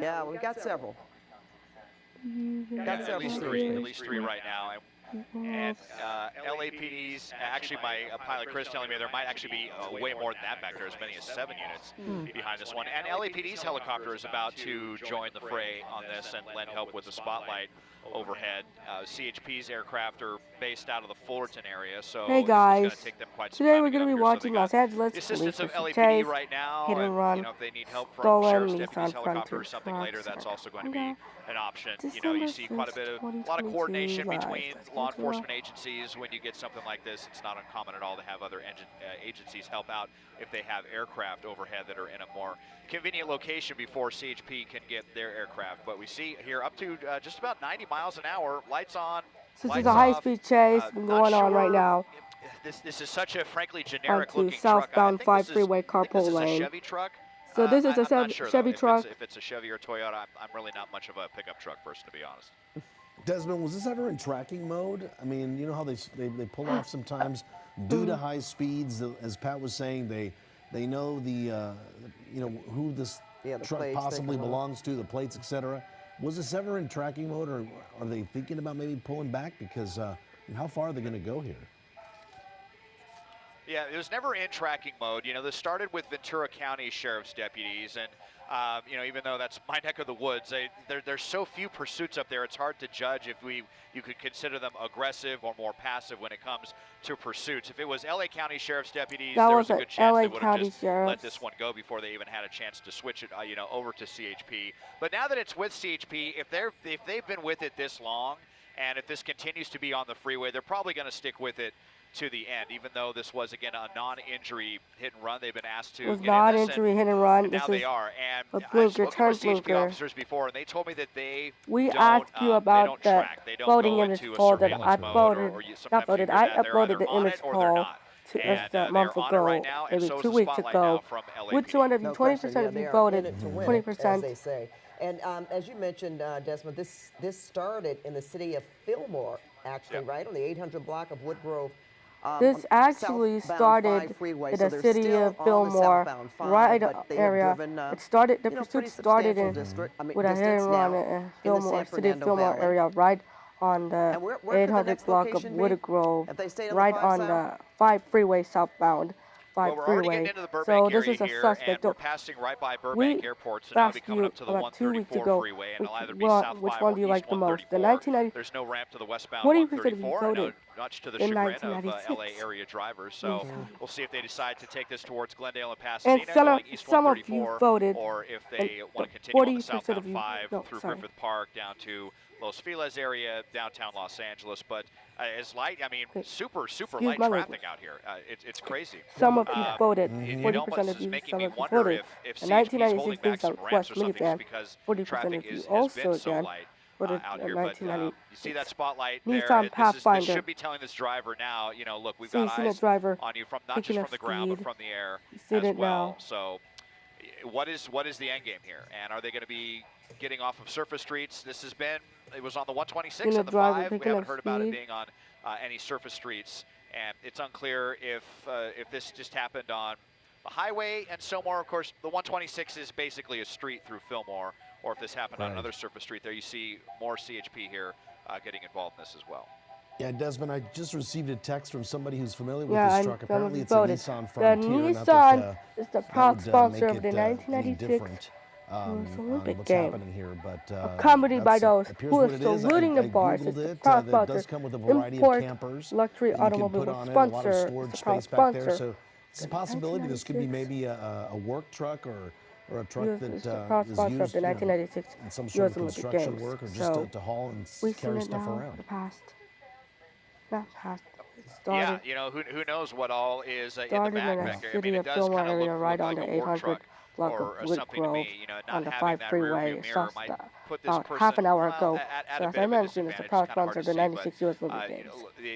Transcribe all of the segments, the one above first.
Yeah, we got several. At least three right now. And LAPD's, actually my pilot Chris telling me there might actually be way more than that back there, as many as 7 units behind this one. And LAPD's helicopter is about to join the fray on this and lend help with the spotlight overhead. CHP's aircraft are based out of the Fullerton area, so hey it's going guys, to take them quite some today time we're to going get to up be here. So watching they got Los Angeles the police assistance of versus LAPD chase, right now, hit and run, and if they need help from stolen sheriff's deputies, Nissan helicopter, or fronted something later, trucks. that's also going to be an option. You December see quite a 6th, lot of 2022 coordination live. between Let's law go to enforcement agencies. When you get something like this, it's not uncommon at all to have other agencies help out if they have aircraft overhead that are in a more convenient location before CHP can get their aircraft. But we see here up to just about 90 miles an hour, lights on, This lights is a off. high-speed chase going on right now. This is such a frankly generic Onto looking truck. southbound 5 freeway I think this carpool is a lane. Chevy truck. So this is a I'm not sure, Chevy though, truck. if it's a Chevy or Toyota. I'm really not much of a pickup truck person, to be honest. Desmond, was this ever in tracking mode? I mean, you know how they pull off sometimes due to high speeds. As Pat was saying, they know the who this truck possibly belongs to, the plates, etc. Was this ever in tracking mode, or are they thinking about maybe pulling back? Because how far are they going to go here? Yeah, it was never in tracking mode. This started with Ventura County Sheriff's deputies, and even though that's my neck of the woods, there's so few pursuits up there. It's hard to judge if you could consider them aggressive or more passive when it comes to pursuits. If it was LA County Sheriff's deputies, there was a good chance they would have just let this one go before they even had a chance to switch it, over to CHP. But now that it's with CHP, if they've been with it this long, and if this continues to be on the freeway, they're probably going to stick with it to the end, even though this was, again, a non-injury hit and run. They've been asked to get in this, non-injury hit and run. And now they are. And a blinker, I've spoken with CHP blinker. officers before, and they told me that they asked you about the track. They don't voting go in this into poll a that I surveillance voted. mode, or Not voted. I uploaded the image poll a month ago, maybe 2 weeks ago. Which one of you? 20% of you voted. 20%. As they say. And as you mentioned, Desmond, this started in the city of Fillmore, actually, right on the 800 block of Woodgrove. This actually started in the city of Fillmore, right area. It started. The pursuit started in with a hit and run in Fillmore, city of Fillmore area, right on the 800 block of Woodgrove, right on the 5 freeway southbound. Well, we're already getting into the Burbank area here, and we're passing right by Burbank Airport, so now we'll be coming up to the 134 freeway, and it'll either be southbound or east 134. There's no ramp to the westbound 134, no, much to the chagrin of LA area drivers. So we'll see if they decide to take this towards Glendale and Pasadena, going east 134, or if they want to continue on the southbound 5 through Griffith Park down to Los Feliz area, downtown Los Angeles. But it's light, super light traffic out here. It's crazy. Some of you voted. 40% of you, making some me of you wonder voted. if In CHP is holding 1996, back some ramps or something, minivan, because 40% traffic of you has also been so again light voted out in here. But you see that spotlight there. This should be telling this driver now, look, we've got eyes on you, from not just from the ground, but from the air as well. So what is the end game here? And are they going to be getting off of surface streets? It was on the 126 and the 5. We haven't heard about it being on any surface streets, and it's unclear if this just happened on the highway and Fillmore. Of course, the 126 is basically a street through Fillmore, or if this happened on another surface street there. You see more CHP here getting involved in this as well. Yeah, Desmond, I just received a text from somebody who's familiar with this truck. Apparently it's a Nissan The Frontier. Nissan is the proud sponsor of the 1996 Olympic game. Accompanied by those who are saluting the bars. It's the proud sponsor. Import luxury automobile sponsor. It's the proud sponsor. So it's a possibility this could be maybe a work truck or a truck that is used in some sort of construction work, or just to haul and carry stuff around. Yeah, who knows what all is in the back there. It does kind of look like a work truck or something to me. Not having that rear view mirror might put this person half an hour ago. at a bit of a disadvantage. It's kind of hard to see, but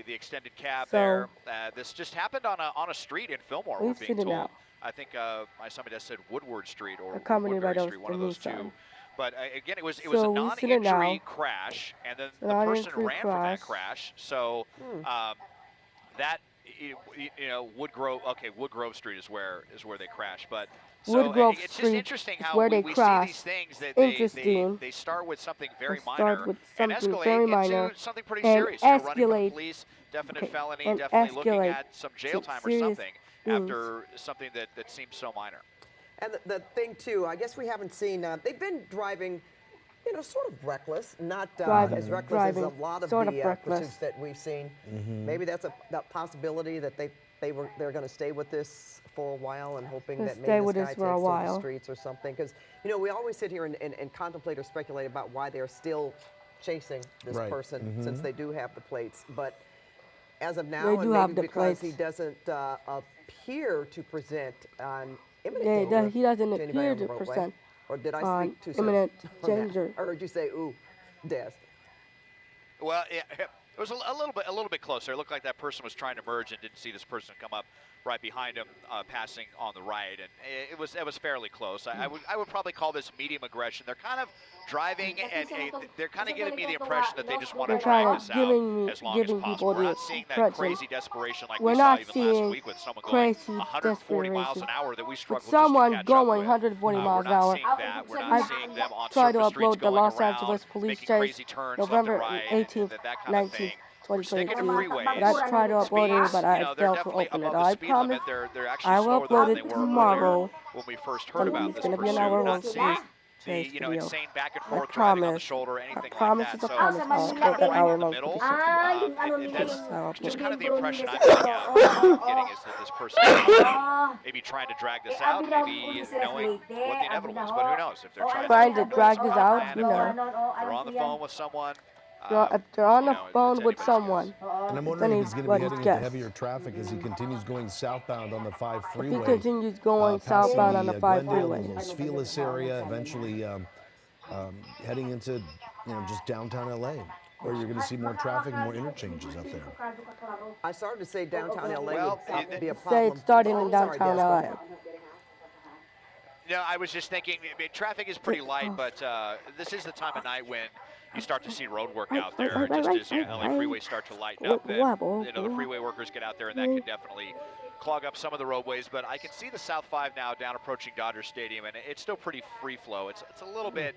the extended cab there. This just happened on a street in Fillmore, we're being told. I think somebody just said Woodward Street or Woodbury Street, one of those two. But again, it was a non-injury crash, and then the person ran from that crash. So Woodgrove. Okay, Woodgrove Street is where they crashed. But Woodgrove it's just Street interesting is how where they we see crash. these things that Interesting. they start with something very They start minor with and something escalate very minor into something pretty and serious. You know, running from the escalate. police, definite Okay, felony, and definitely looking escalate at some jail to time or serious something things. after something that seems so minor. And the thing too, I guess we haven't seen. They've been driving, you know, sort of reckless, not as reckless as a lot of the pursuits that we've seen. Maybe that's that possibility that they're going to stay with this for a while and hoping that maybe this guy takes to the streets or something. Because you know, we always sit here and contemplate or speculate about why they're still chasing this person since they do have the plates. But as of now, and maybe because he doesn't appear to present an imminent danger, he doesn't to appear anybody on to the roadway. present Or did I speak too soon? Imminent on that? danger. I heard you say, "Ooh, Des." Well, it was a little bit closer. It looked like that person was trying to merge and didn't see this person come up right behind him, passing on the right, and it was fairly close. I would probably call this medium aggression. They're kind of driving, and they're kind of giving me the impression that they just want to drag this out as long as possible. We're not seeing that crazy desperation like we saw even last week with someone going 140 miles an hour that we struggled just to catch up with. Going 140 miles an hour. We're not seeing that. We're not seeing them on surface streets going around, making crazy turns left and right, and that kind of thing. We're sticking to freeways. I tried to upload it, but I failed to open it. I promise they're actually I will slower upload than they it were tomorrow. when we first heard about this It's gonna be pursuit. an hour Not long seeing today's the insane back and forth I driving on the promise. shoulder or anything I promise like it's a that. promise. So I'll it's kind upload of that right hour in the long middle. footage. That's just kind of the impression I'm getting is that this person is maybe trying to drag this out, maybe knowing what the inevitable is. But who knows if they're Trying to drag this out, you know. They're on the phone with someone. If they're on the phone with someone, and I'm wondering if he's going to be heading into heavier traffic as he continues going southbound on the 5 freeway. He continues going southbound on the 5 freeway. Sphelis area, eventually heading into just downtown LA, where you're going to see more traffic and more interchanges up there. I started to say downtown LA would be a problem. Say it's starting in downtown LA. No, I was just thinking, traffic is pretty light, but this is the time of night when you start to see road work out there. Just as LA freeways start to lighten up, then the freeway workers get out there, and that can definitely clog up some of the roadways. But I can see the South 5 now down approaching Dodger Stadium, and it's still pretty free flow. It's a little bit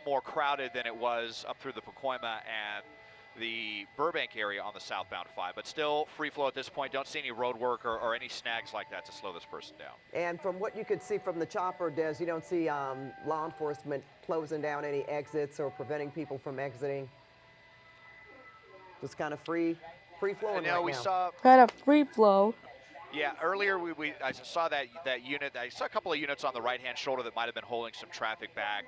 more crowded than it was up through the Pacoima and the Burbank area on the southbound 5, but still free flow at this point. Don't see any road work or any snags like that to slow this person down. And from what you could see from the chopper, Des, you don't see law enforcement closing down any exits or preventing people from exiting. Just kind of free flowing right now. Saw kind of free flow. Yeah, earlier I saw that unit. I saw a couple of units on the right-hand shoulder that might have been holding some traffic back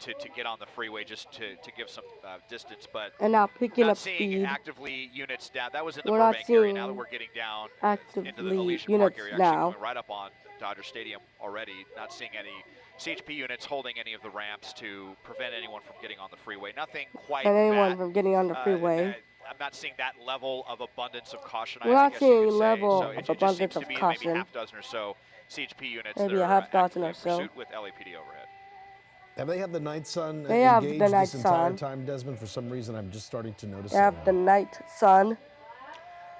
to get on the freeway just to give some distance, but and now picking not up seeing speed. actively units down. That was in the We're not Burbank area. seeing Now that we're getting down into the actively Elysian Park units area, now. actually going right up on Dodger Stadium already. Not seeing any CHP units holding any of the ramps to prevent anyone from getting on the freeway. Nothing quite And anyone that, from getting on the freeway. I'm not seeing that level of abundance of caution. We're not I guess you seeing could say. level So of it just abundance seems to of be caution. maybe half dozen or so CHP units Maybe that a are half dozen actively or in so. pursuit with LAPD overhead. Have they had the night sun They have engaged the night this entire sun. time, Desmond? For some reason, I'm just starting to notice They have it the now. night sun.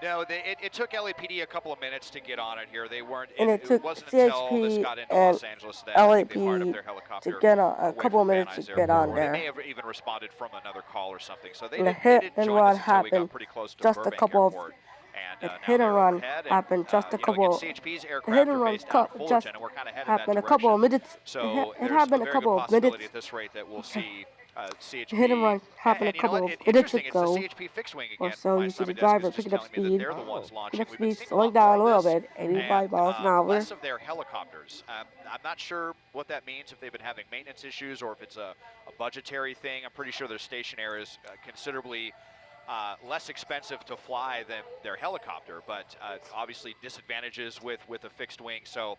No, it took LAPD a couple of minutes to get on it here. They weren't. And it took wasn't until this CHP got into and Los Angeles that I think they fired up LAPD their helicopter to get on, a away couple of from Van minutes Nuys to get on Airport, or there. They may have even responded from another call or something. So they And a didn't, hit they didn't and join run us until we got happened pretty close to just a Burbank couple of- Airport. And A now hit and they're run overhead, happened just a again, couple. CHP's A aircraft hit and are run based out of just Fullerton, and we're kind of headed happened that a couple of direction. minutes. So It there's happened a a very couple good of possibility minutes. at this rate that we'll see CHP. A hit and run happened and a couple of it's minutes interesting. ago. It's the CHP fixed wing again. Or so My you see Simon the desk driver is just picking up telling me that speed. they're the ones launching. Picking up We've been speed, seeing a lot slowing down a more of little this, bit, 85 miles an hour. Less of their helicopters. I'm not sure what that means, if they've been having maintenance issues or if it's a budgetary thing. I'm pretty sure their station air is considerably less expensive to fly than their helicopter, but obviously disadvantages with a fixed wing. So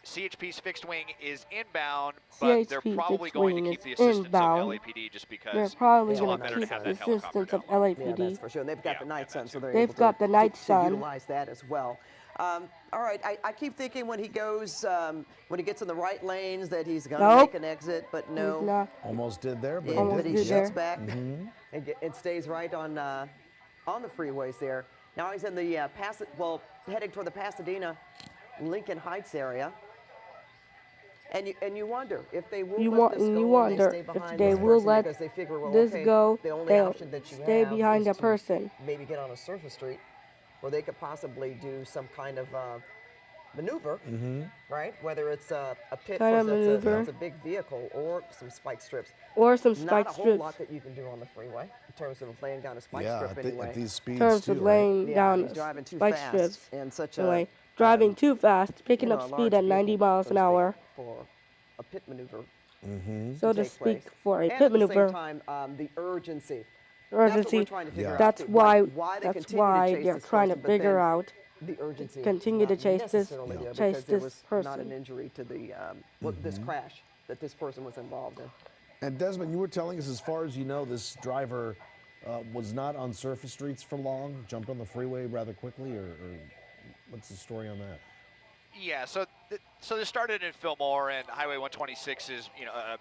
CHP's fixed wing is inbound, but they're CHP probably fixed going to wing keep is the assistance inbound. of LAPD just because They're probably it's a lot going better to to keep have the that helicopter assistance of down low. Yeah, LAPD. that's for sure. And they've got the night sun, so they're They've able got the night to sun. utilize that as well. All right, I keep thinking when he goes, when he gets in the right lanes that he's going to Nope. make an exit, but He's no. not. Almost did there, but Yeah, he but he didn't. shoots back and stays right on the freeways there. Now he's in the heading toward the Pasadena, Lincoln Heights area. And you wonder if they will You let this go or they stay if behind they this will person let because they figure, well, this okay, go, the only they'll option that you stay have behind is the to person. maybe get on a surface street, or they could possibly do some kind of maneuver, right? Whether it's a pit Kind because of maneuver. that's a big vehicle, or some spike strips. Or some Not spike a whole strips. lot that you can do on the freeway in terms of laying down a spike Yeah, strip anyway. at these speeds In terms too, of right? laying Yeah, down he's driving too spike fast strips. and such Anyway, a driving too fast, picking you up know, a speed large at 90 vehicle, miles so an to speak, hour. for a pit maneuver So to take speak, place. for a And pit at the maneuver. same time, the urgency. That's what Urgency. we're trying to figure out. That's too. why. Why they That's continue why to chase they're this trying person, to but figure then out. the urgency Continue is to not chase this. necessarily there Chase because there this was person. not an injury to the this crash that this person was involved in. And Desmond, you were telling us, as far as you know, this driver was not on surface streets for long, jumped on the freeway rather quickly, or what's the story on that? Yeah, so this started in Fillmore, and Highway 126 is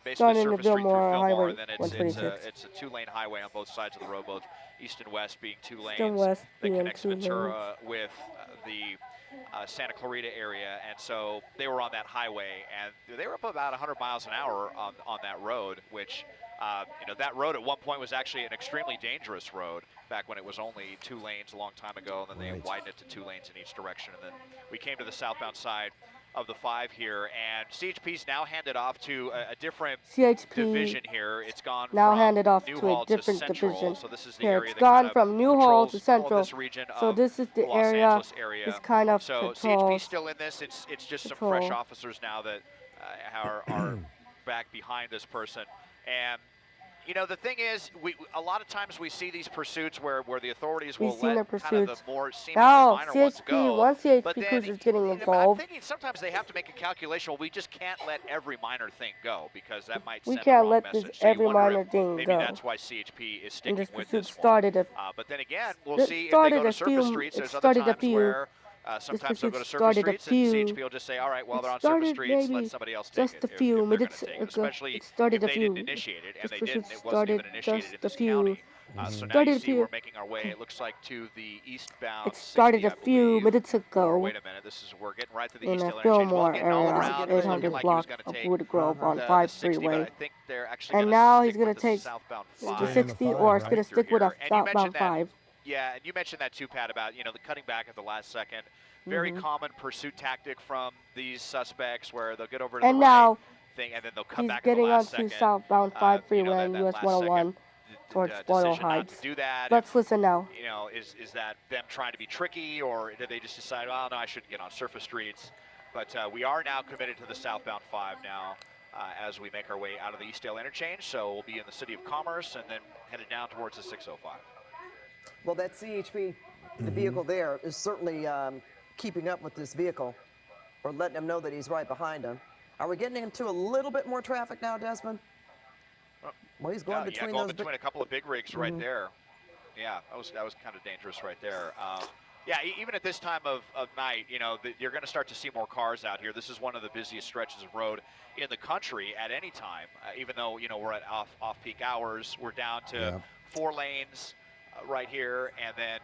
basically Starting surface in street through Fillmore, Fillmore, Highway and then it's 126. a two-lane highway on both sides of the road, both east and west being two East and lanes west that being connects 2 lanes. Ventura with the Santa Clarita area, and so they were on that highway, and they were up about 100 miles an hour on that road, which that road at one point was actually an extremely dangerous road back when it was only 2 lanes a long time ago, and then they widened it to 2 lanes in each direction, and then we came to the southbound side of the 5 here, and CHP's now handed off to a different division here. It's gone now from handed off to a Newhall different Central, division. so this is the Here, area it's that gone kind of from Newhall to patrols Central. all of this region So of this is the Los area. Angeles area. It's kind of so patrols. CHP's still in this. It's just some fresh officers now that are back behind this person. And the thing is, a lot of times we see these pursuits where the authorities will let kind of the more seemingly minor ones go. One but CHP then, cruiser is getting I'm involved. thinking sometimes they have to make a calculation. Well, we just can't let every minor thing go because that might We send can't the wrong let message. this So you every wonder minor if thing maybe go. that's why CHP is sticking with pursuit this started one. But then again, we'll see if they go to surface streets. There's other times where sometimes they'll go to surface streets and CHP will just say, all right, well, they're on surface streets, let somebody else take it if they're going to take it, especially if they didn't initiate it, and they didn't. It wasn't even initiated in this county. So now you see we're making our way, it looks like, to the eastbound It started 60, a few minutes ago. Or wait a minute, we're getting right to the in East a Hill interchange. Fillmore Getting all area, around. It was looking 800 like he was block going to of take Woodgrove on the 5 60, Freeway. but I think they're actually And going to now stick he's going with to the take southbound the 5. 60, or it's going to stick with a southbound 5. Yeah, and you mentioned that too, Pat, about the cutting back at the last second. Very common pursuit tactic from these suspects, where they'll get over to the right thing and then they'll cut back at the last second. He's getting onto southbound 5 Freeway and US 101 towards Boyle Heights. To do that. Let's listen now. Is that them trying to be tricky, or did they just decide, well, no, I shouldn't get on surface streets? But we are now committed to the southbound 5 now. As we make our way out of the Eastdale interchange, so we'll be in the City of Commerce and then headed down towards the 605. Well, that CHP, the vehicle there, is certainly keeping up with this vehicle, or letting them know that he's right behind him. Are we getting into a little bit more traffic now, Desmond? Well, he's going between going between a couple of big rigs right there. Yeah, that was kind of dangerous right there. Yeah, even at this time of night, you're going to start to see more cars out here. This is one of the busiest stretches of road in the country at any time. Even though we're at off-peak hours, we're down to 4 lanes right here, and then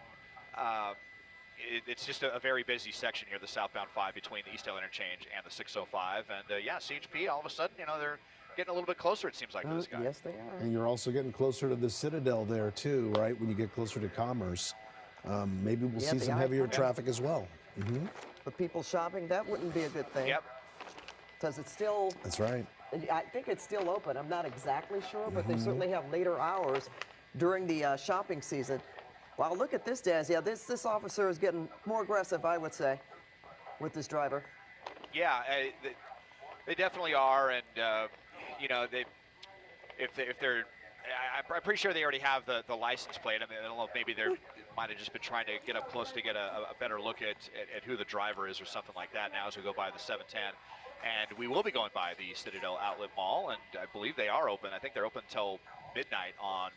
it's just a very busy section here, the southbound 5 between the Eastdale interchange and the 605. And yeah, CHP all of a sudden, they're getting a little bit closer, it seems like, to this guy. Yes, they are. And you're also getting closer to the Citadel there too, right? When you get closer to Commerce, maybe we'll see some heavier traffic as well. For people shopping, that wouldn't be a good thing. Yep. Because it's still. That's right. I think it's still open. I'm not exactly sure, but they certainly have later hours during the shopping season. Wow, look at this, Daz. Yeah, this officer is getting more aggressive, I would say, with this driver. Yeah, they definitely are, and if they're, I'm pretty sure they already have the license plate. I mean, I don't know if maybe they might have just been trying to get up close to get a better look at who the driver is or something like that. Now as we go by the 710, and we will be going by the Citadel Outlet Mall, and I believe they are open. I think they're open until midnight on.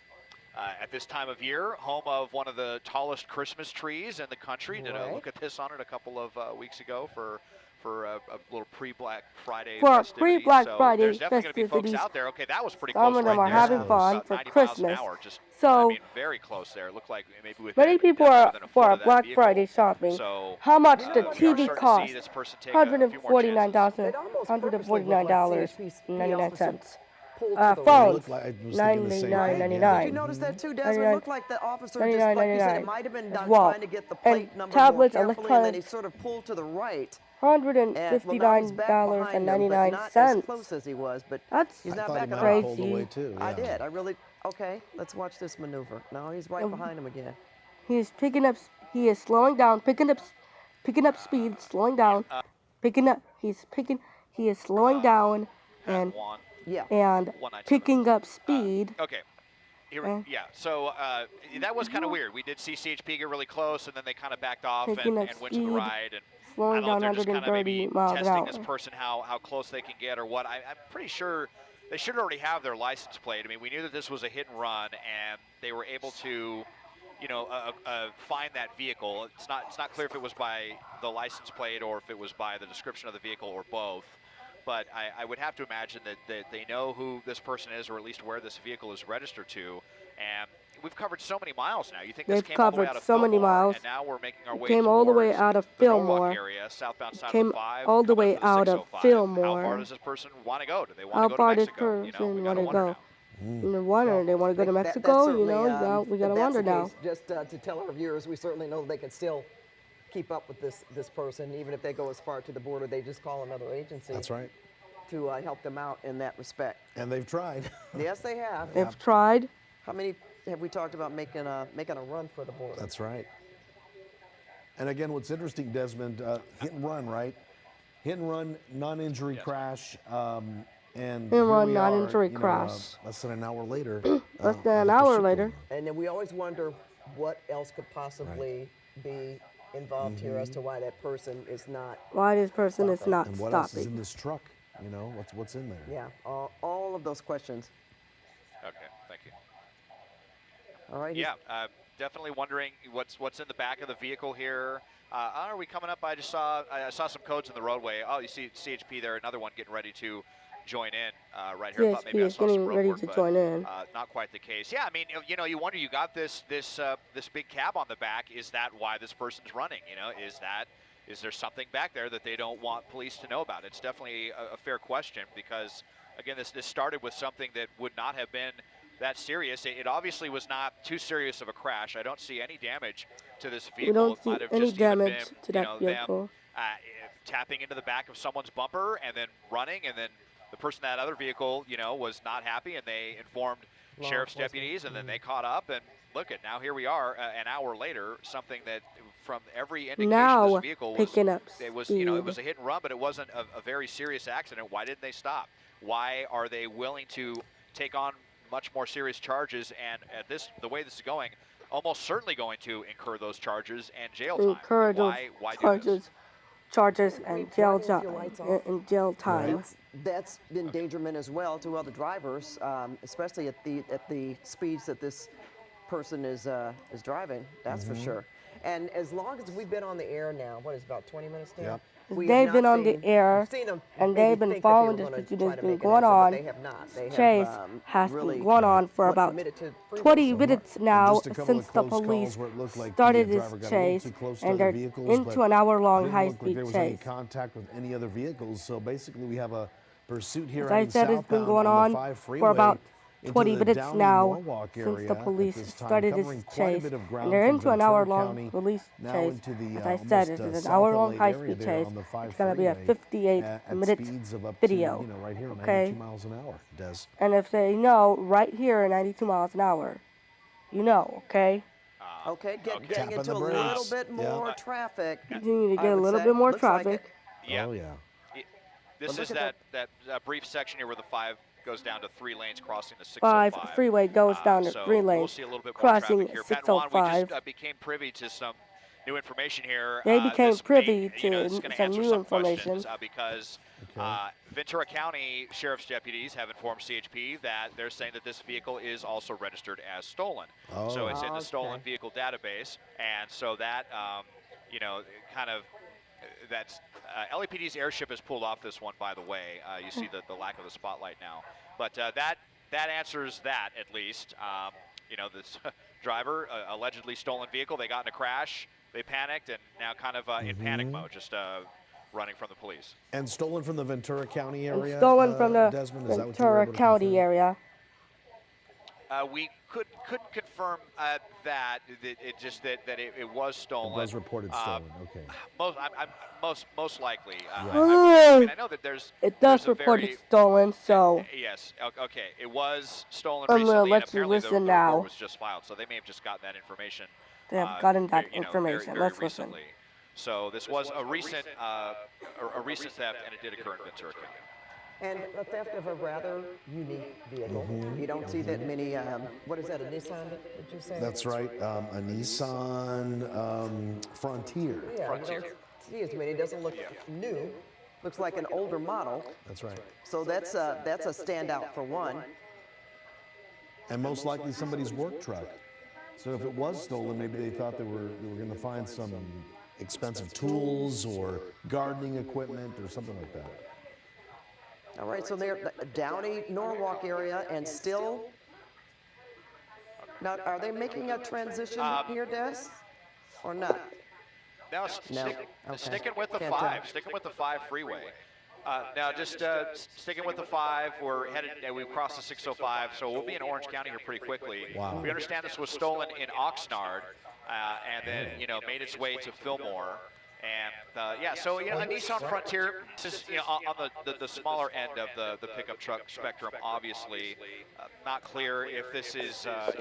At this time of year, home of one of the tallest Christmas trees in the country. Did a look at this on it a couple of weeks ago for for a little pre-Black Friday For festivity. pre-Black So Friday there's definitely going to be folks festivities, out there. Okay, that was pretty some close of them right are there. having fun About for 90 miles an Christmas. hour. Just, I So mean, very close there. It looked like maybe within many people more are than a foot for of that Black vehicle. Friday shopping. So How much the we are TV starting to cost? see this person take a few more chances. It almost purposely looked like CHP officer $149.99. pulled to the It Phones, looked like, I was thinking the same thing. right. $99.99. Did you notice that too, Desmond? It looked like the officer just, like you said, it might have been as done well. trying to get the plate And number more tablets, carefully, and then he electronics, sort of pulled to the right. $159.99. Close as he was, but That's he's I not thought he back might at have all. pulled away too. I Yeah. did. I really. Okay, let's watch this maneuver. No, he's right behind him again. He's picking up. He is slowing down, picking up speed, slowing down, picking up. He is slowing down and Yeah. and picking up speed. Okay. Yeah, so that was kind of weird. We did see CHP get really close, and then they kind of backed off and went to the right. And Slowing I don't know down if they're just kind of 130 maybe miles an testing hour. this person how close they can get or what. I'm pretty sure they should already have their license plate. I mean, we knew that this was a hit and run, and they were able to, you know, find that vehicle. It's not clear if it was by the license plate or if it was by the description of the vehicle or both. But I would have to imagine that they know who this person is, or at least where this vehicle is registered to. And we've covered so many miles now. You think this came all the way out of so many Fillmore, miles. and now we're making our way Came all the way towards out of the Norwalk Fillmore. area, southbound side Came of the 5, all the coming way up to the out of 605. How Fillmore. far does this person want to go? Do they want How to go far to this Mexico? You know, we person gotta want to wonder go? now. You know, wonder they want to go to Mexico. You know, we gotta wonder now. Just to tell our viewers, we certainly know they can still keep up with this person, even if they go as far to the border. They just call another agency. That's right. To help them out in that respect. And they've tried. Yes, they have. They've tried. How many have we talked about making a run for the border? That's right. And again, what's interesting, Desmond, hit and run, right? Hit and run, non-injury crash, and Hit and run, non-injury crash. Less than an hour later. Less than an hour later. And then we always wonder what else could possibly be involved here as to why that person is not. Why this person is not And what stopping. else is in this truck? You know, what's in there? Yeah, all of those questions. Okay, thank you. All right. Yeah, definitely wondering what's in the back of the vehicle here. Are we coming up? I saw some codes in the roadway. Oh, you see CHP there, another one getting ready to join in right here. I thought maybe I CHP is saw some getting road ready work, to but, join in. not quite the case. Yeah, I mean, you know, you wonder. You got this big cab on the back. Is that why this person's running? You know, is there something back there that they don't want police to know about? It's definitely a fair question because, again, this started with something that would not have been that serious. It obviously was not too serious of a crash. I don't see any damage to this vehicle. We don't It might see have any just even damage been, to that them, vehicle. tapping into the back of someone's bumper and then running, and then the person in that other vehicle, you know, was not happy, and they informed sheriff's deputies, and then they caught up, and look at now here we are an hour later, something that from every indication Now this vehicle was picking up it was speed. you know, it was a hit and run, but it wasn't a very serious accident. Why didn't they stop? Why are they willing to take on much more serious charges, and at the way this is going, almost certainly going to incur those charges and jail time? Incur those Why do this? charges and jail time. That's endangerment as well to other drivers, especially at the speeds that this person is driving. That's for sure. And as long as we've been on the air now, what is it, about 20 minutes now? Yep. They've been on the air, and they've been following this pursuit that's been going on. Chase has been going on for about 20 minutes now since the police started this chase, and they're into an hour-long high-speed there was chase. any contact with any other vehicles, so basically we have a pursuit here As I said, it's been going on for about 20 minutes now since the police started this chase, and they're into an hour-long police chase. As I said, it's an hour-long high-speed chase. It's going to be a 58-minute video, right here, okay? 92 miles an hour, Des. And if they know right here, 92 miles an hour, you know, okay? Okay, getting Tapping into the a brakes. little bit more traffic. Continue to I get a would little say. bit more Looks like traffic. it. Yeah. Oh, yeah. This But is look at that brief section here where the 5 goes down to 3 lanes crossing the 605. 5 freeway goes down to so 3 lanes, we'll see a little bit more crossing traffic here. Pat Juan, we 605. just became privy to some new information here. They became this privy may, you know, to this is gonna some answer new some information. questions, because Ventura County Sheriff's deputies have informed CHP that they're saying that this vehicle is also registered as stolen. So it's in the stolen vehicle database, and so that, you know, kind of that's LAPD's airship has pulled off this one, by the way. You see the lack of the spotlight now, but that answers that at least. You know, this driver, allegedly stolen vehicle. They got in a crash. They panicked, and now kind of in panic mode, just running from the police. And stolen from the Ventura County area. And stolen from the Desmond, is that what you were Ventura able to County confirm? area. We couldn't confirm that. It just that it was stolen. It was reported stolen. Okay. Most likely. Right. I mean, I know that there's. It does there's a report very, it's stolen, so. Yes. Okay. It was stolen I'm gonna recently, let and you apparently listen the now. report was just filed, so they may have just gotten that information. They have gotten that you know, information. very Let's listen. recently. So this was a recent theft, and it did occur in Ventura County. And a theft of a rather unique vehicle. You don't see that many, what is that, a Nissan, did you say? That's right, a Nissan Frontier. Yeah, Frontier. you don't see as many. It doesn't look new. Looks like an older model. That's right. So that's a standout for one. And most likely somebody's work truck. So if it was stolen, maybe they thought they were going to find some expensive tools or gardening equipment or something like that. All right, so they're Downey, Norwalk area, and still. Now, are they making a transition here, Des, or not? Now, No. sticking with the Can't five, tell. sticking with the 5 freeway. Now, just sticking with the 5, we're headed. We've crossed the 605, so we'll be in Orange County here pretty quickly. Wow. We understand this was stolen in Oxnard, and then made its way to Fillmore. And yeah, so a Nissan Frontier, this is on the smaller end of the pickup truck spectrum. Obviously, not clear if this is a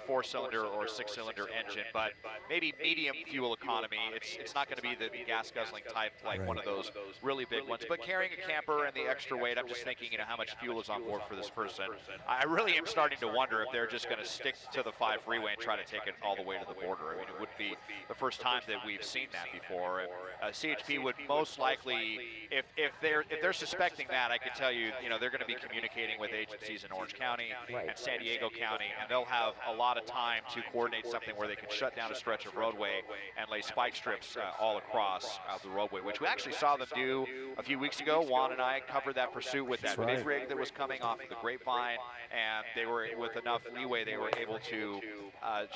4-cylinder or a 6-cylinder engine, but maybe medium fuel economy. It's not going to be the gas guzzling type like one of those really big ones. But carrying a camper and the extra weight, I'm just thinking, how much fuel is on board for this person. I really am starting to wonder if they're just going to stick to the 5 freeway and try to take it all the way to the border. I mean, it would be the first time that we've seen that before. And CHP would most likely, if they're suspecting that, I can tell you, they're going to be communicating with agencies in Orange County and San Diego County, and they'll have a lot of time to coordinate something where they can shut down a stretch of roadway and lay spike strips all across the roadway, which we actually saw them do a few weeks ago. Juan and I covered that pursuit with that big rig that was coming off of the Grapevine, and they were, with enough leeway, they were able to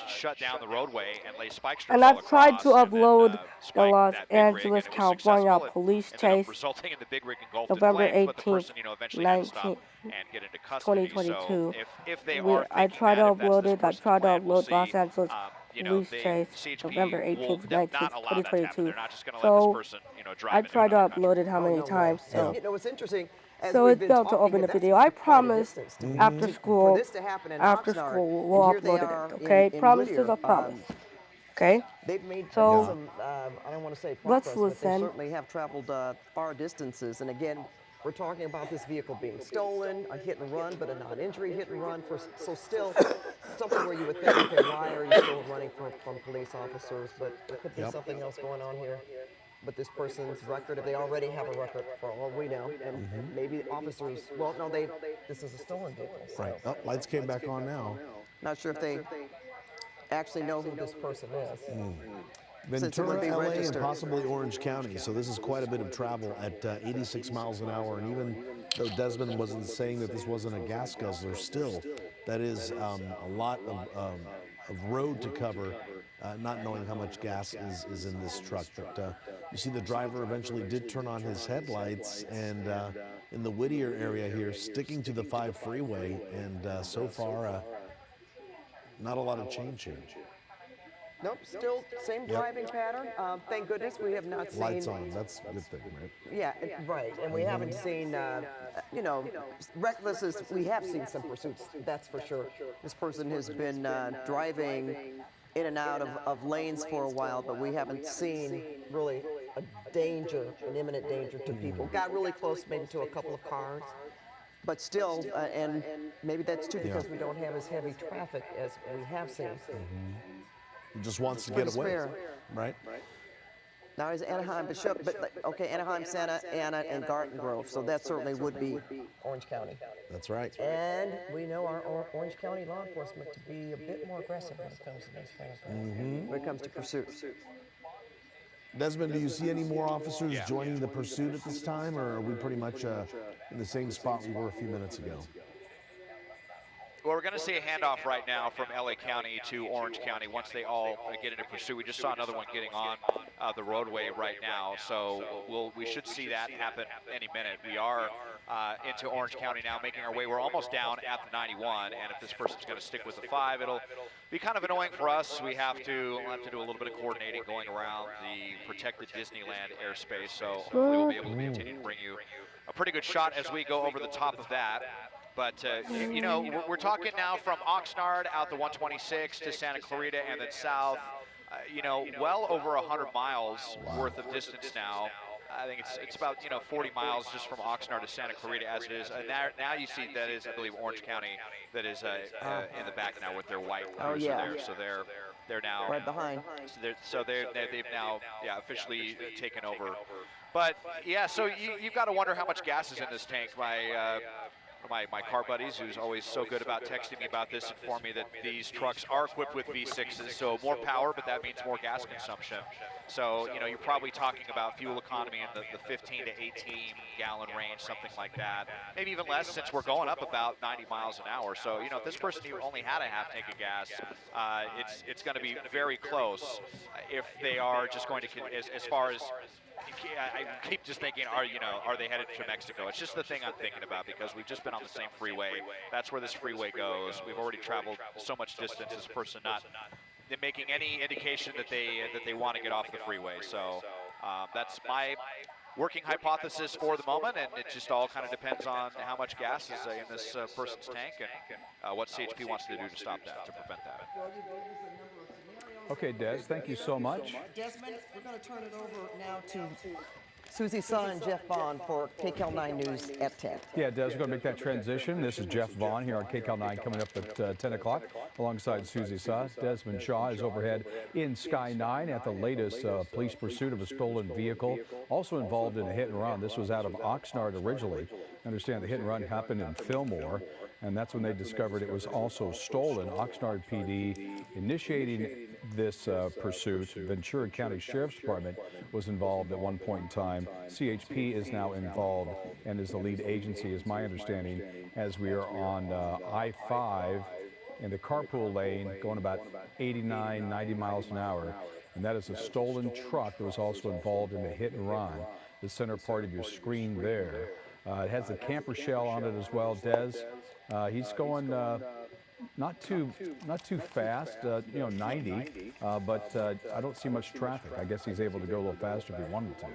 shut down the roadway and lay spike strips And all I've tried to across, and then, upload the spike Los that big rig, Angeles, and it was California successful. police It ended up chase, resulting in the big rig engulfed November in flames, but the 18th, person, eventually had to stop 19th, and get into custody. 2022. So if they are I thinking tried to that, if that's upload this it. I person's tried to plan, we'll upload Los see. Angeles police chase, CHP November will 18th, not 19th, allow that to happen. 2022. They're not just going to let So this person, drive I into tried to another country. upload it how many no way. times, so. It's interesting. As So we've it been failed to talking, open the that's video. I quite a promise distance to after for school, this to happen in after Oxnard, school, we'll and here they upload are it, okay? in Promise is Whittier. a promise, okay? They've made So, some, I don't want to say let's progress, but they listen. certainly have traveled far distances. And again, we're talking about this vehicle being stolen, a hit and run, but a non-injury hit and run. So still something where you would think, okay, why are you still running from police officers? But there could be something else going on here. But this person's record, if they already have a record, for all we know, and maybe officers, well, no, this is a stolen vehicle. So Right. Oh, lights came back on now. not sure if they actually know who this person is. Since it would Ventura, be LA, and registered. possibly Orange County. So this is quite a bit of travel at 86 miles an hour. And even though Desmond wasn't saying that this wasn't a gas guzzler, still, that is a lot of road to cover, not knowing how much gas is in this truck. But you see the driver eventually did turn on his headlights, and in the Whittier area here, sticking to the 5 freeway, and so far, not a lot of change here. Nope, still same driving pattern. Thank goodness we have not seen. Lights on, that's a good thing, right? Yeah, right. And we haven't seen, reckless as we have seen some pursuits, that's for sure. This person has been driving in and out of lanes for a while, but we haven't seen really a danger, an imminent danger to people. Got really close maybe to a couple of cars. But still, and maybe that's too because we don't have as heavy traffic as we have seen. He just wants to What get is away, fair. right? Now he's Anaheim, okay, Anaheim, Santa Ana, and Garden Grove, so that certainly would be Orange County. That's right. And we know our Orange County law enforcement to be a bit more aggressive when it comes to these kind of things, when it comes to pursuits. Desmond, do you see any more officers joining the pursuit at this time, or are we pretty much in the same spot we were a few minutes ago? Well, we're going to see a handoff right now from LA County to Orange County once they all get into pursuit. We just saw another one getting on the roadway right now, so we should see that happen any minute. We are into Orange County now, making our way. We're almost down at the 91, and if this person's going to stick with the 5, it'll be kind of annoying for us. We'll have to do a little bit of coordinating going around the protected Disneyland airspace, so hopefully we'll be able to continue to bring you a pretty good shot as we go over the top of that. But, you know, we're talking now from Oxnard out the 126 to Santa Clarita and then south, you know, well over 100 miles worth of distance now. I think it's about, you know, 40 miles just from Oxnard to Santa Clarita as it is. And now you see that is, I believe, Orange County that is in the back now with their white cruiser there. So they're now right behind. So they've now officially taken over. But yeah, so you've got to wonder how much gas is in this tank. My car buddies, who's always so good about texting me about this, inform me that these trucks are equipped with V6s, so more power, but that means more gas consumption. So, you know, you're probably talking about fuel economy in the 15 to 18 gallon range, something like that. Maybe even less, since we're going up about 90 miles an hour. So, you know, if this person only had a half tank of gas, it's going to be very close if they are just going to, as far as, I keep just thinking, are they headed to Mexico? It's just the thing I'm thinking about, because we've just been on the same freeway. That's where this freeway goes. We've already traveled so much distance. This person not making any indication that they want to get off the freeway. So that's my working hypothesis for the moment, and it just all kind of depends on how much gas is in this person's tank and what CHP wants to do to stop that, to prevent that. Okay, Des, thank you so much. Desmond, we're going to turn it over now to Susie Sun and Jeff Vaughn for KCAL 9 News at 10. Yeah, Des, we're going to make that transition. This is Jeff Vaughn here on KCAL 9 coming up at 10 o'clock alongside Susie Sun. Desmond Shaw is overhead in Sky 9 at the latest police pursuit of a stolen vehicle, also involved in a hit and run. This was out of Oxnard originally. I understand the hit and run happened in Fillmore, and that's when they discovered it was also stolen. Oxnard PD initiating this pursuit. Ventura County Sheriff's Department was involved at one point in time. CHP is now involved and is the lead agency, is my understanding, as we are on I-5 in the carpool lane going about 89, 90 miles an hour. And that is a stolen truck that was also involved in the hit and run, the center part of your screen there. It has a camper shell on it as well, Des. He's going not too fast, 90, but I don't see much traffic. I guess he's able to go a little faster if he wanted to.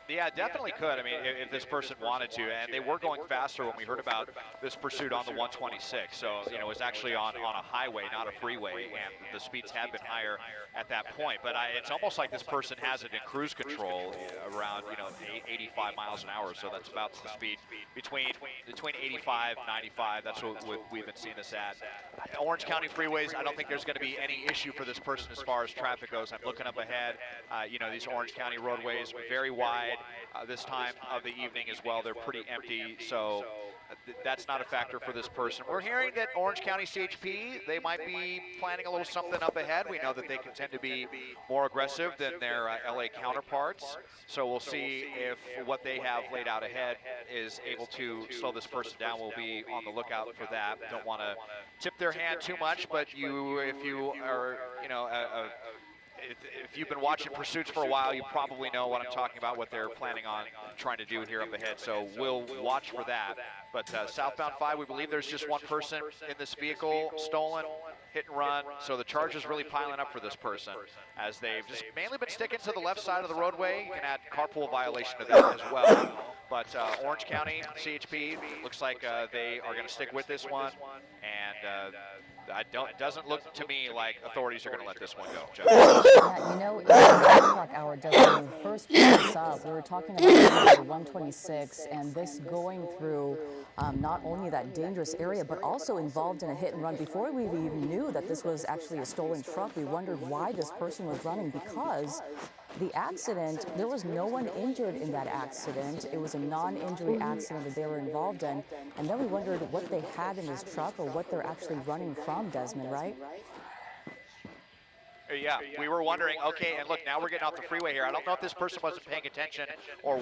Yeah, definitely could. I mean, if this person wanted to, and they were going faster when we heard about this pursuit on the 126. So, you know, it was actually on a highway, not a freeway, and the speeds have been higher at that point. But it's almost like this person has it in cruise control around, 85 miles an hour. So that's about the speed between 85, 95. That's what we've been seeing this at. Orange County freeways, I don't think there's going to be any issue for this person as far as traffic goes. I'm looking up ahead. These Orange County roadways are very wide. This time of the evening as well, they're pretty empty, so that's not a factor for this person. We're hearing that Orange County CHP, they might be planning a little something up ahead. We know that they can tend to be more aggressive than their LA counterparts, so we'll see if what they have laid out ahead is able to slow this person down. We'll be on the lookout for that. Don't want to tip their hand too much, but if you are, if you've been watching pursuits for a while, you probably know what I'm talking about, what they're planning on trying to do here up ahead. So we'll watch for that. But southbound 5, we believe there's just one person in this vehicle stolen, hit and run. So the charge is really piling up for this person, as they've just mainly been sticking to the left side of the roadway. You can add carpool violation to that as well. But Orange County CHP looks like they are going to stick with this one, and it doesn't look to me like authorities are going to let this one go. Jeff. In the 9 o'clock hour, when we first put this up, we were talking about the 126 and this going through not only that dangerous area, but also involved in a hit and run. Before we even knew that this was actually a stolen truck, we wondered why this person was running, because the accident, there was no one injured in that accident. It was a non-injury accident that they were involved in. And then we wondered what they had in this truck or what they're actually running from, Desmond, right? Yeah, we were wondering, okay, and look, now we're getting off the freeway here. I don't know if this person wasn't paying attention or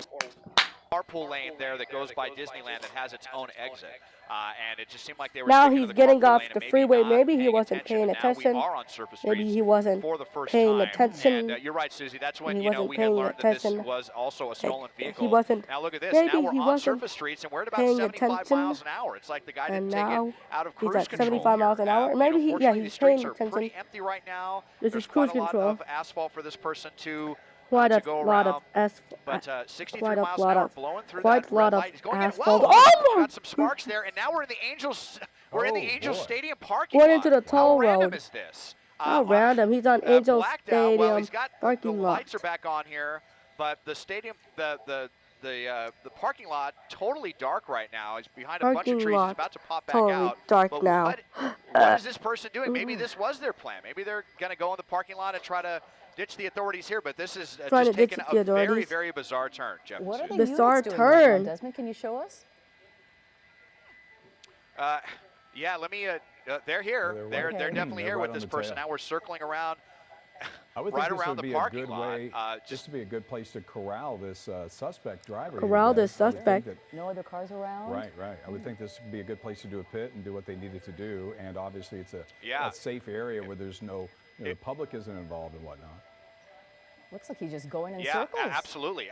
carpool lane there that goes by Disneyland that has its own exit. And it just seemed like they were Now sticking he's to the getting carpool off lane the and freeway. not Maybe he paying wasn't attention. paying And now attention. we are on surface Maybe streets he wasn't for the first paying time. attention. And you're right, Susie. That's when He we wasn't had paying learned that this attention. was also a stolen vehicle. He wasn't. Now look at this. Maybe Now we're he on wasn't surface streets and we're at about paying 75 attention. miles an hour. It's like the guy And didn't take now it out of he's cruise at control 75 miles here. an hour. Maybe he, yeah, Fortunately, the he's streets paying are attention. pretty empty right now. This There's is quite cruise a lot control. of asphalt for this person to Quite a go lot around. of asphalt. But 63 quite a miles an lot hour of, blowing through quite that a lot red of light. He's going in. asphalt. Whoa, Oh my! got some sparks there, and now we're in the Angels. We're in the Angels boy. Stadium parking Going lot. into the toll How random road. is this? How random. He's on Angel Blacked out. Well, Stadium he's got the parking lot. lights are back on here, but the stadium, the parking lot totally dark right now. He's behind a bunch of Parking trees. He's lot about to pop back totally out. dark But now. what is this person doing? Maybe this was their plan. Maybe they're going to go in the parking lot and try to ditch the authorities here, but this is Trying just to ditch taken the a very, authorities. very bizarre turn, Jeff. What are the Bizarre units doing right now, turn. Desmond? Can you show us? Yeah, let me. They're here. They're They're right- definitely they're here right with on this the person. tail. Now we're circling around. I would right think this around would the be parking a good lot. way, this would be a good place to corral this suspect driver. here, Corral this guys. I would think suspect. that- No other cars around? Right. I would think this would be a good place to do a pit and do what they needed to do. And obviously, it's a safe area where there's no, the public isn't involved and whatnot. Looks like he's just going in Yeah, circles. absolutely.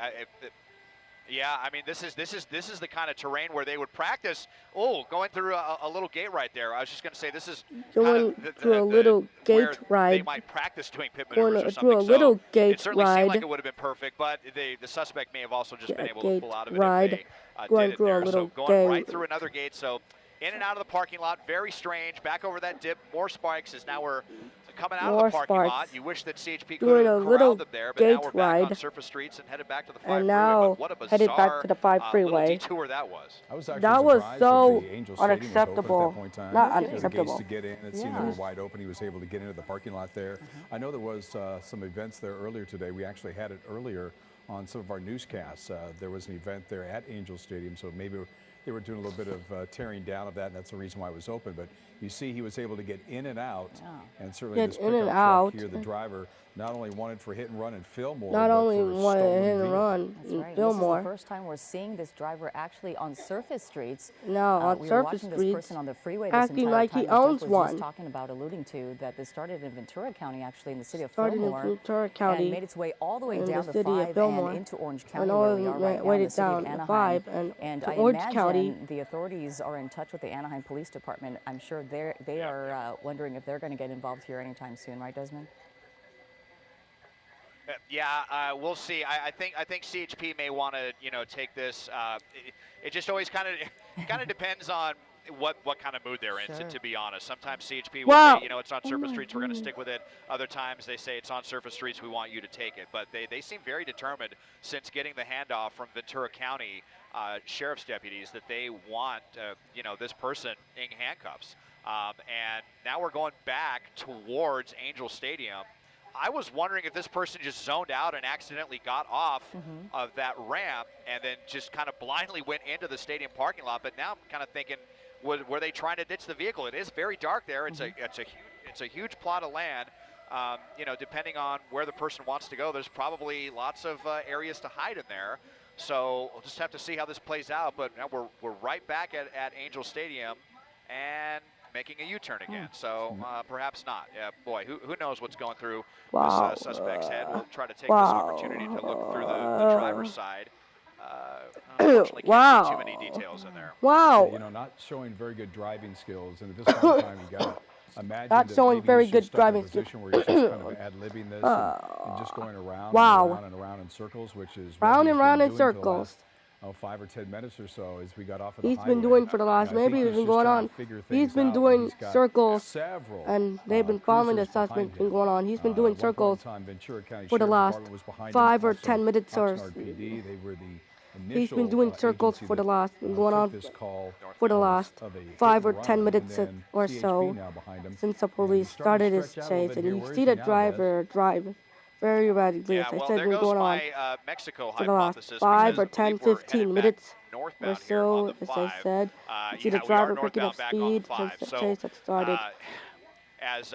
Yeah, I mean, this is the kind of terrain where they would practice. Oh, going through a little gate right there. I was just going to say this is Going kind of through a little where gate ride. They might practice doing pit maneuvers or Through something. a little So gate it certainly seemed like ride. it would have been perfect, but the suspect may have also just Yeah, been able to gate pull out of it ride. if they Going did it through a there. little So going right gate. through another gate. So in and out of the parking lot, very strange. Back over that dip, more spikes as now we're coming out of More the parking lot. sparks. You wish that CHP Doing could a have little corralled them there, but now gate we're back on ride. surface streets and headed back to the 5 And freeway. now But what a bizarre headed back to the 5 little freeway. detour that was. I was actually That was surprised so that the Angel Stadium was open at unacceptable. that point in time. Not The gates unacceptable. to get in, it seemed they were wide open. He was able to get into the parking lot there. I know there was some events there earlier today. We actually had it earlier on some of our newscasts. There was an event there at Angel Stadium, so maybe they were doing a little bit of tearing down of that, and that's the reason why it was open. But you see, he was able to get in and out, and certainly Get this in pickup and truck out. here, the driver not only wanted for hit and run in Fillmore, Not but only for wanted stolen hit and vehicle. run That's in right. Fillmore. This is the first time we're seeing this driver actually on surface streets. No, on we were surface watching this streets, person on the freeway this acting entire like time, he as Jeff owns was one. just talking about, alluding to, that this started in Ventura County, actually in the city of Started in Fillmore, Ventura County and made its way all the way in the down the city of 5 Fillmore, and into Orange and County, all where we are right now in waited the city of down the Anaheim. 5 and to I Orange imagine County. the authorities are in touch with the Anaheim Police Department. I'm sure they are wondering if they're going to get involved here anytime soon, right, Desmond? Yeah, we'll see. I think CHP may want to take this. It just always kind of depends on what kind of mood they're in. To be honest, sometimes CHP will Wow. say, it's on surface streets, we're going to stick with it. Other times they say it's on surface streets, we want you to take it. But they seem very determined since getting the handoff from Ventura County sheriff's deputies that they want this person in handcuffs. And now we're going back towards Angel Stadium. I was wondering if this person just zoned out and accidentally got off of that ramp and then just kind of blindly went into the stadium parking lot. But now I'm kind of thinking, were they trying to ditch the vehicle? It is very dark there. It's a huge plot of land. Depending on where the person wants to go, there's probably lots of areas to hide in there. So we'll just have to see how this plays out. But now we're right back at Angel Stadium and making a U-turn again. So perhaps not. Yeah, boy, who knows what's going through this suspect's head. We'll try to take this opportunity to look through the driver's side. Unfortunately, can't see too many details in there. Wow. Not showing very good driving skills, and at this point in time, you got to imagine Not that showing maybe very he's good just stuck in a driving skills. position where he's just kind of ad-libbing this and just going around Wow. and around and around in circles, which is Round what and he's round been in doing for the circles. last, 5 or 10 minutes or so as we got off of the He's highway. been doing for the last, And I think maybe he's it's been just going trying on. to figure He's things been out. doing He's got circles, several, and they've been following the cruisers suspect. behind Been him. going on. He's been At doing one point in circles time, Ventura County for the Sheriff's last Department was behind him. 5 or Also, 10 minutes or Oxnard PD, they were the he's been initial, doing circles agency for the that, last, been going took on this call for the last of a hit 5 or and 10 run, minutes and then or CHP so now behind him. since the And police he's starting started to his stretch out a little chase. bit And here. you Where see is the he now, driver drive very rapidly. Yeah, As I well, said, there been goes going on my Mexico for the last hypothesis. 5 because or I 10, believe we're 15 headed back minutes or northbound here on so, the as 5. I said. You see the we are driver picking up northbound back on speed 5. since the So, chase had started. as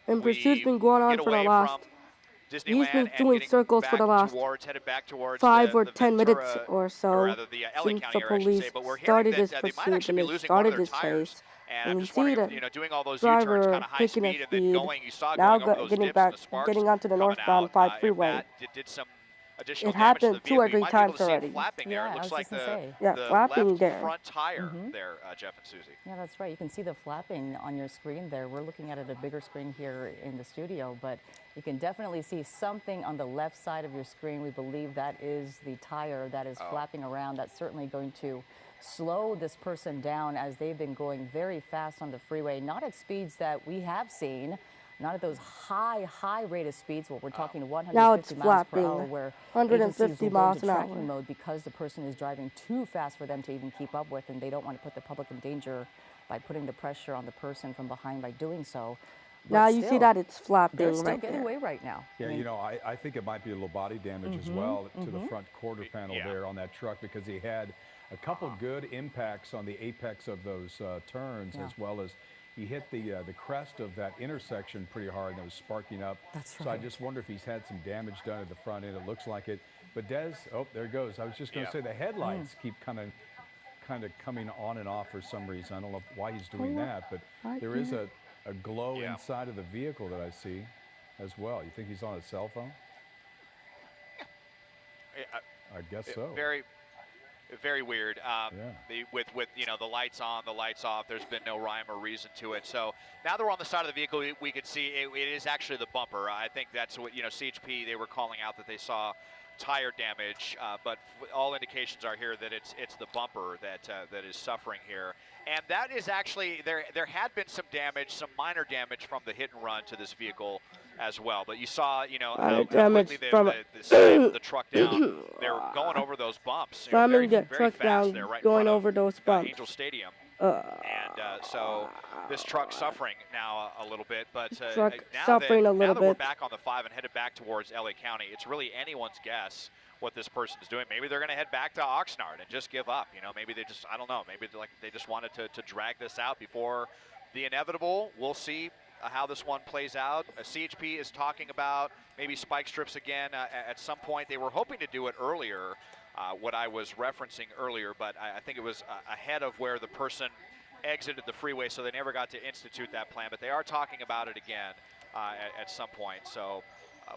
And pursuit's been going on for the last. He's been doing circles for the last 5 or 10 minutes or so since the police started this pursuit and they started this chase. And we see the driver picking up speed, now getting onto the northbound 5 freeway. It happened 2 or 3 times already. Yeah, I was just going to say. Yeah, flapping there. Front tire there, Jeff and Susie. Yeah, that's right. You can see the flapping on your screen there. We're looking at it a bigger screen here in the studio, but you can definitely see something on the left side of your screen. We believe that is the tire that is flapping around. That's certainly going to slow this person down as they've been going very fast on the freeway, not at speeds that we have seen. Not at those high rate of speeds. Well, we're talking 150 miles per hour, where 150 miles an hour. Tracking mode because the person is driving too fast for them to even keep up with, and they don't want to put the public in danger by putting the pressure on the person from behind by doing so. But now you see that it's flapping they're still right getting there. away right now. Yeah, you know, I think it might be a little body damage as well to the front quarter panel there on that truck, because he had a couple good impacts on the apex of those turns, as well as he hit the crest of that intersection pretty hard, and it was sparking up. That's right. So I just wonder if he's had some damage done at the front end. It looks like it. But Des, oh, there it goes. I was just going to say the headlights keep kind of coming on and off for some reason. I don't know why he's doing that, but there is a glow inside of the vehicle that I see as well. You think he's on a cell phone? I guess so. Very weird. With you know, the lights on, the lights off. There's been no rhyme or reason to it. So now that we're on the side of the vehicle, we could see it is actually the bumper. I think that's what, you know, CHP, they were calling out that they saw tire damage, but all indications are here that it's the bumper that is suffering here. And that is actually, there had been some damage, some minor damage from the hit and run to this vehicle as well. But you saw, you know, how quickly they slammed the truck down. They're going over those bumps. Slamming the very truck fast down, there, right going over those bumps. Angel Stadium. So this truck suffering now a little bit, but now that we're back on the 5 and headed back towards LA County, it's really anyone's guess what this person's doing. Maybe they're going to head back to Oxnard and just give up. You know, maybe they just, I don't know, maybe they just wanted to drag this out before the inevitable. We'll see how this one plays out. CHP is talking about maybe spike strips again at some point. They were hoping to do it earlier, what I was referencing earlier, but I think it was ahead of where the person exited the freeway, so they never got to institute that plan. But they are talking about it again at some point. So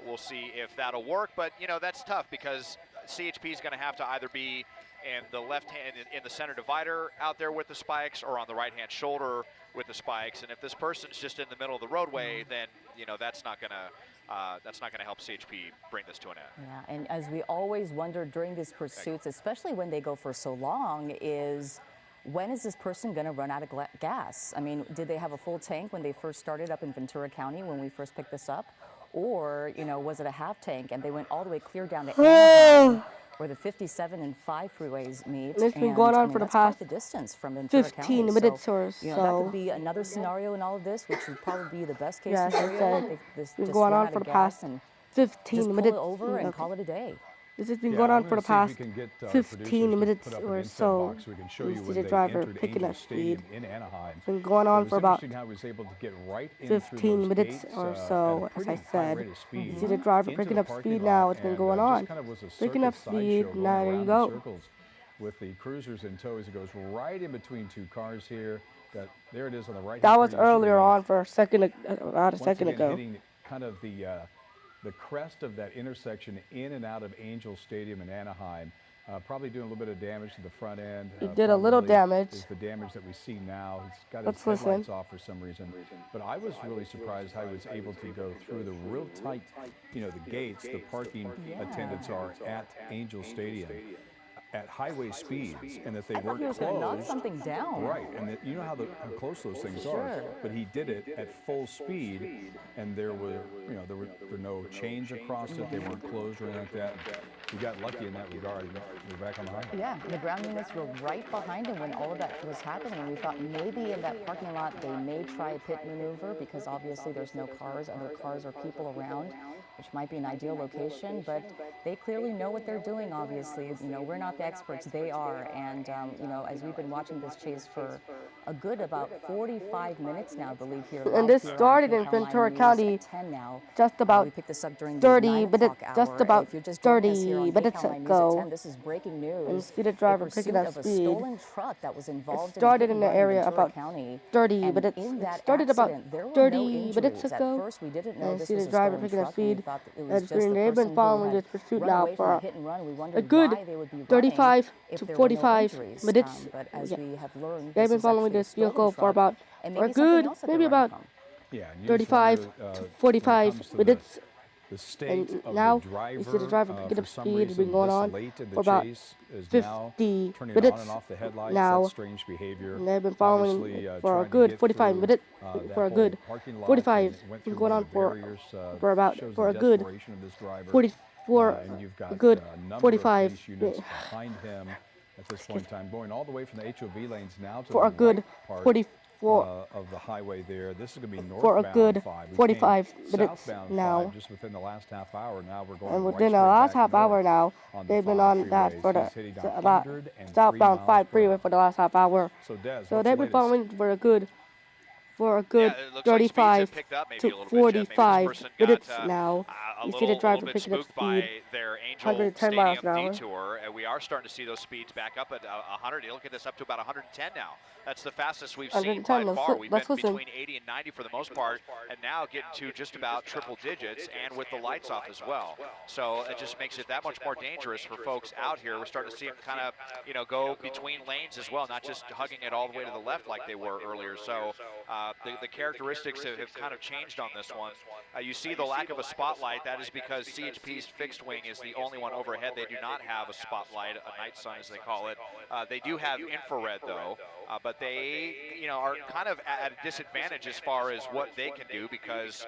we'll see if that'll work. But, you know, that's tough because CHP is going to have to either be in the left hand, in the center divider out there with the spikes, or on the right-hand shoulder with the spikes. And if this person's just in the middle of the roadway, then, you know, that's not going to help CHP bring this to an end. Yeah, and as we always wonder during these pursuits, especially when they go for so long, is when is this person going to run out of gas? I mean, did they have a full tank when they first started up in Ventura County when we first picked this up? Or, you know, was it a half tank and they went all the way clear down to Anaheim, where the 57 and 5 freeways meet? It's been going on for the past the distance from Ventura 15 County. minutes or so. You know, that could be another scenario in all of this, which would probably be the best case scenario. It's been going on for the past 15 minutes. Pull it over and call it a day. This has been going on for the past 15 minutes or so. We see the driver picking up speed. It's been going on for about 15 minutes or so, as I said. You see the driver picking up speed now. It's been going on. Picking up speed, now there you go. With the cruisers in tow as it goes right in between 2 cars here. There it is on the right. That was earlier on for about a second ago. Hitting kind of the crest of that intersection in and out of Angel Stadium in Anaheim, probably doing a little bit of damage to the front end. It did a little damage. Is the damage that we see now. He's got his headlights off for some reason. But I was really surprised how he was able to go through the real tight, you know, the gates, the parking attendants are at Angel Stadium at highway speeds, and that they weren't closed. Knock something down. Right, and that, you know how close those things are. But he did it at full speed, and there were no chains across it. They weren't closed or anything like that. We got lucky in that regard. We're back on the highway. Yeah, the ground units were right behind him when all of that was happening. We thought maybe in that parking lot they may try a pit maneuver because obviously there's no cars, other cars or people around. which might be an ideal location, but they clearly know what they're doing, obviously. You know, we're not the experts, they are. And, you know, as we've been watching this chase for a good about 45 minutes now, I believe, here. And this started in Ventura County just about 30 minutes ago. This is breaking news. And see the driver picking up speed. Stolen truck that was involved it started in the area about 30 minutes. It started about 30 minutes ago. First, we didn't know And this see was the a driver stolen picking up truck, and we speed. thought that it was And just the they've been person who following had this pursuit run now away from for a hit and run. We a wondered good why they would be running 35 if to there were no 45 injuries. minutes. But as we have learned, They've this been is following actually a this vehicle stolen for truck, about and for a maybe something good, else that maybe they're running about from. Yeah, and you just 35 wonder, to when it 45 comes to minutes. the state And of now the driver, you see the driver picking for up some speed. It's reason, been going this on late in for the about chase is 50 now turning minutes on and off the headlights. now. That's strange behavior. And they've been following Obviously, for a trying to good get 45 through, minutes. that For a whole good parking lot 45. and went Been through going one on of the for barriers, about shows for the a good desperation of this driver. 44 And you've got a good a number 45 of police units behind him at this point in time, going all the way from the HOV lanes now to for the a good right part 44 of the highway there. This is going to be northbound for a good 5. We 45 came minutes southbound now. 5 just within the last half hour. Now we're going And right within the straight last back half hour north now, on the they've been 5 on that freeways. for the He's hitting about 103 southbound miles 5 per freeway hour. for the last half hour. So Des, So what's they've the been latest? following for a good Yeah, it looks like speeds 35 have picked up maybe to a little bit, Jeff. Maybe this 45 person minutes got now. a You see little, the driver bit picking up spooked by speed. their Angel 110 miles Stadium an hour. detour, and we are starting to see those speeds back up at 100. You look at this up to about 110 now. That's the fastest we've seen by 110, far. We've been let's listen. between 80 and 90 for the most part, and now getting to just about triple digits and with the lights off as well. So it just makes it that much more dangerous for folks out here. We're starting to see them kind of, you know, go between lanes as well, not just hugging it all the way to the left like they were earlier. So the characteristics have kind of changed on this one. You see the lack of a spotlight. That is because CHP's fixed wing is the only one overhead. They do not have a spotlight, a night sun as they call it. They do have infrared though, but they, you know, are kind of at a disadvantage as far as what they can do because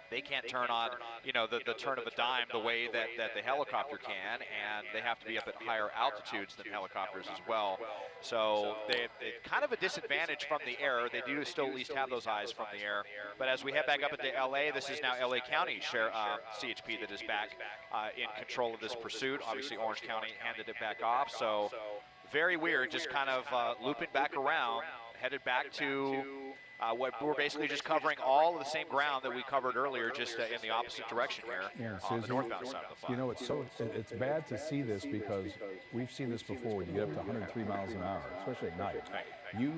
they can't turn on, you know, the turn of a dime the way that the helicopter can, and they have to be up at higher altitudes than helicopters as well. So they're kind of a disadvantage from the air. They do still at least have those eyes from the air. But as we head back up into LA, this is now LA County CHP that is back in control of this pursuit. Obviously Orange County handed it back off. So very weird, just kind of looping back around, headed back to what we're basically just covering all of the same ground that we covered earlier, just in the opposite direction here on the northbound side of the 5. You know, it's bad to see this because we've seen this before when you get up to 103 miles an hour, especially at night. You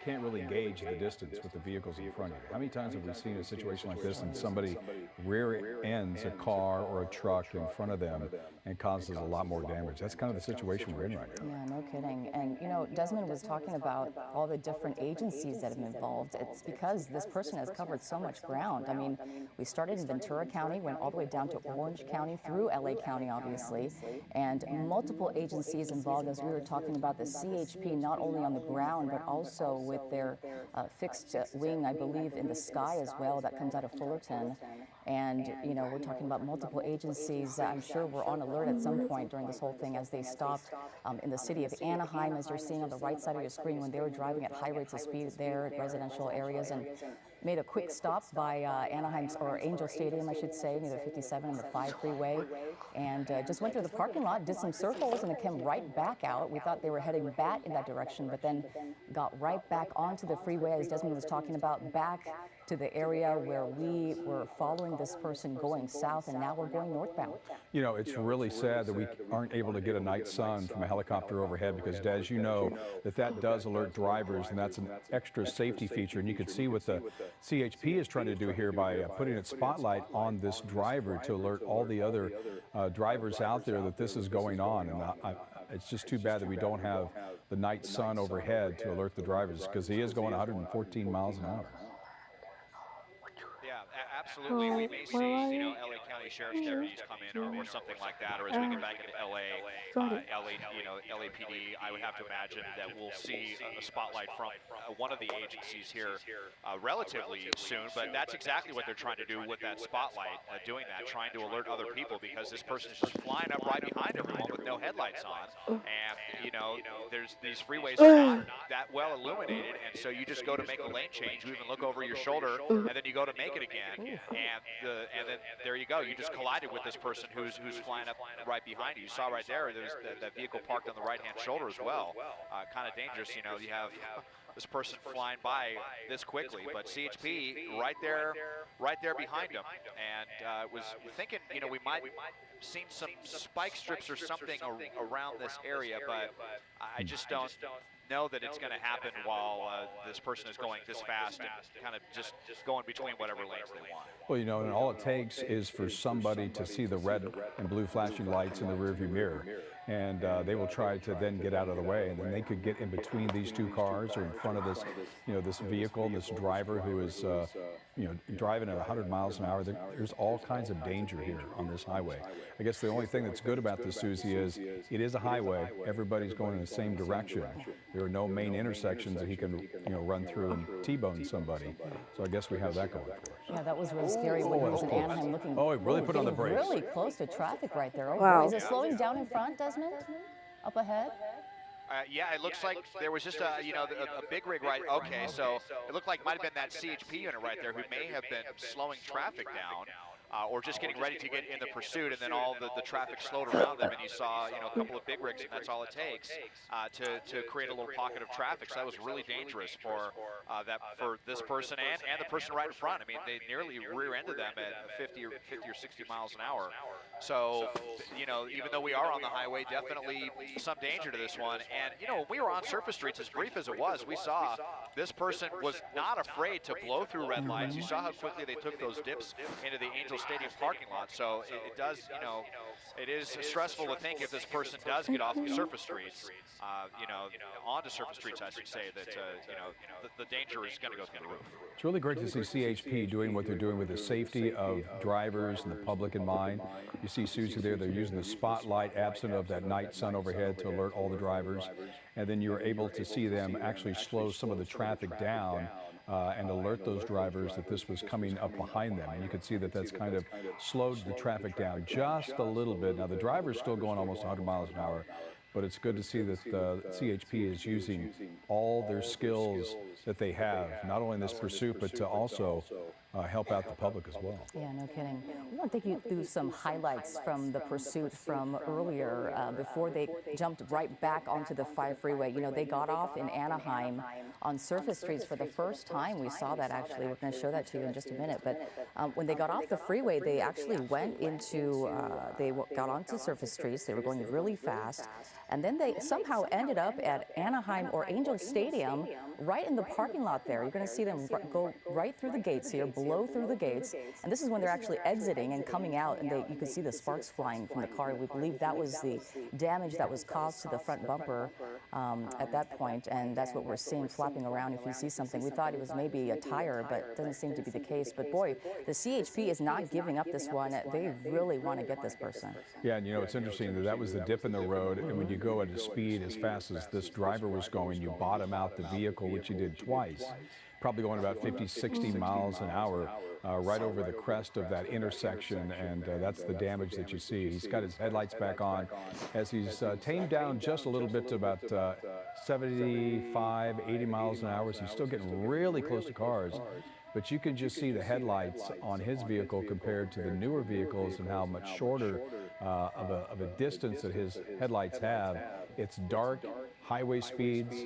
can't really gauge the distance with the vehicles in front of you. How many times have we seen a situation like this and somebody rear ends a car or a truck in front of them and causes a lot more damage? That's kind of the situation we're in right now. Yeah, no kidding. And you know, Desmond was talking about all the different agencies that have been involved. It's because this person has covered so much ground. I mean, we started in Ventura County, went all the way down to Orange County, through LA County, obviously, and multiple agencies involved, as we were talking about the CHP, not only on the ground, but also with their fixed wing, I believe, in the sky as well, that comes out of Fullerton. And, you know, we're talking about multiple agencies that I'm sure were on alert at some point during this whole thing as they stopped in the city of Anaheim, as you're seeing on the right side of your screen, when they were driving at high rates of speed there at residential areas, and made a quick stop by Anaheim's, or Angel Stadium, I should say, near the 57 and the 5 freeway, and just went through the parking lot, did some circles, and then came right back out. We thought they were heading back in that direction, but then got right back onto the freeway, as Desmond was talking about, back to the area where we were following this person going south, and now we're going northbound. You know, it's really sad that we aren't able to get a night sun from a helicopter overhead because, Des, you know that does alert drivers, and that's an extra safety feature. And you can see what the CHP is trying to do here by putting its spotlight on this driver to alert all the other drivers out there that this is going on. And it's just too bad that we don't have the night sun overhead to alert the drivers because he is going 114 miles an hour. Yeah, absolutely. We may see, you know, LA County Sheriff's deputies come in or something like that, or as we get back into LA, LAPD, I would have to imagine that we'll see a spotlight from one of the agencies here relatively soon, but that's exactly what they're trying to do with that spotlight, doing that, trying to alert other people because this person is just flying up right behind everyone with no headlights on, and, you know, these freeways are not that well illuminated, and so you just go to make a lane change, you even look over your shoulder, and then you go to make it again, and then there you go. You just collided with this person who's flying up right behind you. You saw right there. There's that vehicle parked on the right-hand shoulder as well. Kind of dangerous, you know. You have this person flying by this quickly, but CHP right there behind him, and was thinking, you know, we might seen some spike strips or something around this area, but I just don't know that it's going to happen while this person is going this fast and kind of just going between whatever lanes they want. Well, you know, and all it takes is for somebody to see the red and blue flashing lights in the rearview mirror, and they will try to then get out of the way, and then they could get in between these two cars or in front of this, you know, this vehicle, this driver who is, you know, driving at 100 miles an hour. There's all kinds of danger here on this highway. I guess the only thing that's good about this, Susie, is it is a highway. Everybody's going in the same direction. There are no main intersections that he can, you know, run through and T-bone somebody. So I guess we have that going for us. Yeah, that was really scary when he was in Anaheim looking. Oh, he really put on the brakes. Really close to traffic right there. Oh, Wow. boy. Is it slowing down in front, Desmond? Up ahead? Yeah, it looks like there was just a, you know, a big rig right. Okay, so it looked like might have been that CHP unit right there who may have been slowing traffic down. Or just getting ready to get in the pursuit, and then all the traffic slowed around them, and you saw, you know, a couple of big rigs, and that's all it takes to create a little pocket of traffic. So that was really dangerous for this person and the person right in front. I mean, they nearly rear-ended them at 50 or 60 miles an hour. So, you know, even though we are on the highway, definitely some danger to this one. And, you know, when we were on surface streets, as brief as it was, we saw this person was not afraid to blow through red lights. You saw how quickly they took those dips into the Angel Stadium parking lot. So it does, you know, it is stressful to think if this person does get off of surface streets, you know, onto surface streets, I should say, that, you know, the danger is going to go through the roof. It's really great to see CHP doing what they're doing with the safety of drivers and the public in mind. You see Susie there, they're using the spotlight absent of that night sun overhead to alert all the drivers. And then you're able to see them actually slow some of the traffic down and alert those drivers that this was coming up behind them. And you could see that that's kind of slowed the traffic down just a little bit. Now the driver's still going almost 100 miles an hour, but it's good to see that CHP is using all their skills that they have, not only in this pursuit, but to also help out the public as well. Yeah, no kidding. We want to take you through some highlights from the pursuit from earlier before they jumped right back onto the 5 freeway. You know, they got off in Anaheim on surface streets for the first time. We saw that actually. We're going to show that to you in just a minute. But when they got off the freeway, they actually went into, they got onto surface streets. They were going really fast. And then they somehow ended up at Anaheim or Angel Stadium, right in the parking lot there. You're going to see them go right through the gates here, blow through the gates. And this is when they're actually exiting and coming out, and you can see the sparks flying from the car. We believe that was the damage that was caused to the front bumper at that point, and that's what we're seeing flapping around. If you see something, we thought it was maybe a tire, but it doesn't seem to be the case. But boy, the CHP is not giving up this one. They really want to get this person. Yeah, and you know, it's interesting that was the dip in the road, and when you go at a speed as fast as this driver was going, you bottom out the vehicle, which he did twice, probably going about 50, 60 miles an hour right over the crest of that intersection, and that's the damage that you see. He's got his headlights back on as he's tamed down just a little bit to about 75, 80 miles an hour, so he's still getting really close to cars. But you can just see the headlights on his vehicle compared to the newer vehicles and how much shorter of a distance that his headlights have. It's dark, highway speeds.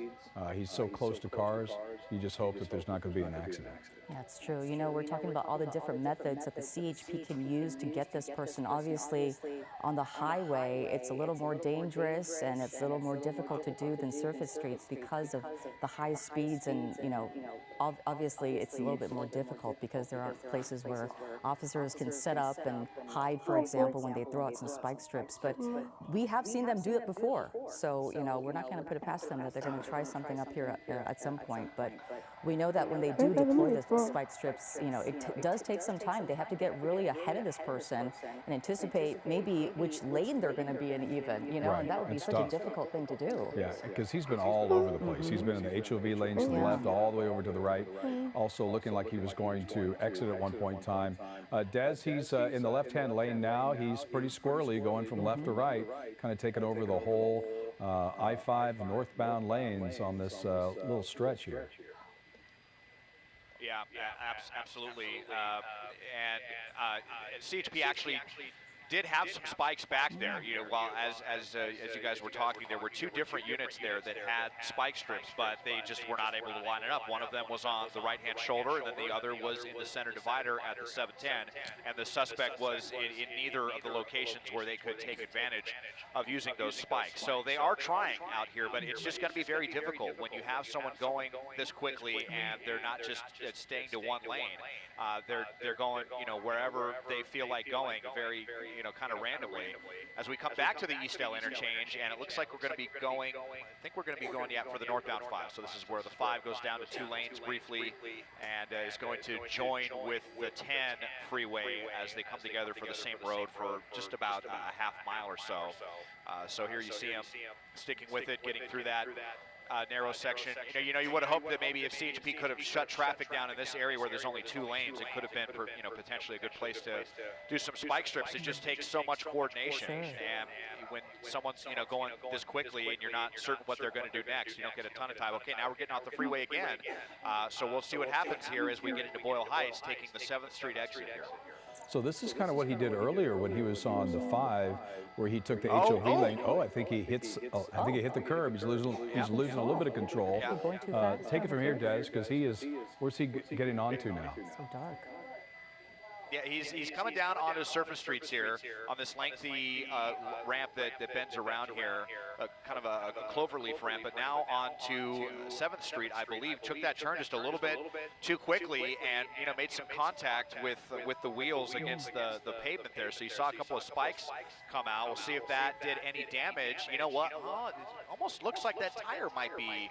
He's so close to cars. You just hope that there's not going to be an accident. That's true. You know, we're talking about all the different methods that the CHP can use to get this person. Obviously, on the highway, it's a little more dangerous and it's a little more difficult to do than surface streets because of the high speeds. And, you know, obviously, it's a little bit more difficult because there are places where officers can set up and hide, for example, when they throw out some spike strips. But we have seen them do it before. So, you know, we're not going to put it past them that they're going to try something up here at some point. But we know that when they do deploy the spike strips, you know, it does take some time. They have to get really ahead of this person and anticipate maybe which lane they're going to be in even, you know, Right. and that would be It's such tough. a difficult thing to do. Yeah, because he's been all over the place. He's been in the HOV lanes to the left, all the way over to the right, also looking like he was going to exit at one point in time. Des, he's in the left-hand lane now. He's pretty squirrely going from left to right, kind of taking over the whole I-5 northbound lanes on this little stretch here. Yeah, absolutely. And CHP actually did have some spikes back there. You know, while as you guys were talking, there were two different units there that had spike strips, but they just were not able to line it up. One of them was on the right-hand shoulder, and then the other was in the center divider at the 710. And the suspect was in neither of the locations where they could take advantage of using those spikes. So they are trying out here, but it's just going to be very difficult when you have someone going this quickly and they're not just staying to one lane. They're going, you know, wherever they feel like going, very, you know, kind of randomly. As we come back to the Eastdale interchange, and it looks like we're going to be going, I think we're going to be going, yeah, for the northbound 5. So this is where the 5 goes down to 2 lanes briefly and is going to join with the 10 freeway as they come together for the same road for just about a half mile or so. So here you see them sticking with it, getting through that narrow section. You know, you would have hoped that maybe if CHP could have shut traffic down in this area where there's only 2 lanes, it could have been, you know, potentially a good place to do some spike strips. It just takes so much coordination, and when someone's, you know, going this quickly and you're not certain what they're going to do next, you don't get a ton of time. Okay, now we're getting off the freeway again, so we'll see what happens here as we get into Boyle Heights, taking the 7th Street exit here. So this is kind of what he did earlier when he was on the 5, where he took the HOV lane. Oh, I think he hits. I think he hit the curb. He's losing a little bit of control. Take it from here, Des, because he is. Where's he getting onto now? So dark. Yeah, he's coming down onto surface streets here on this lengthy ramp that bends around here, kind of a cloverleaf ramp, but now onto 7th Street, I believe. Took that turn just a little bit too quickly and, you know, made some contact with the wheels against the pavement there. So you saw a couple of spikes come out. We'll see if that did any damage. You know what? Oh, it almost looks like that tire might be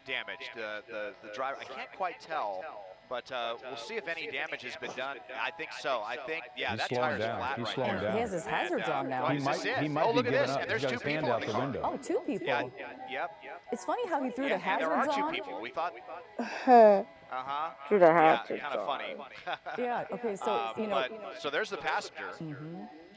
damaged. The driver, I can't quite tell. But we'll see if any damage has been done. I think so. I think, yeah, he's that slowing tire's down. flat He's right slowing now. down. He has his hazards on now. He might look be at giving this. up. And there's He's got 2 his hand people out in the the car. window. Oh, 2 people. Yeah, yep. It's funny how he threw the hazards there are 2 on. people. We thought, Through the hazards. kind of funny. Yeah, okay, so, you know. So there's the passenger.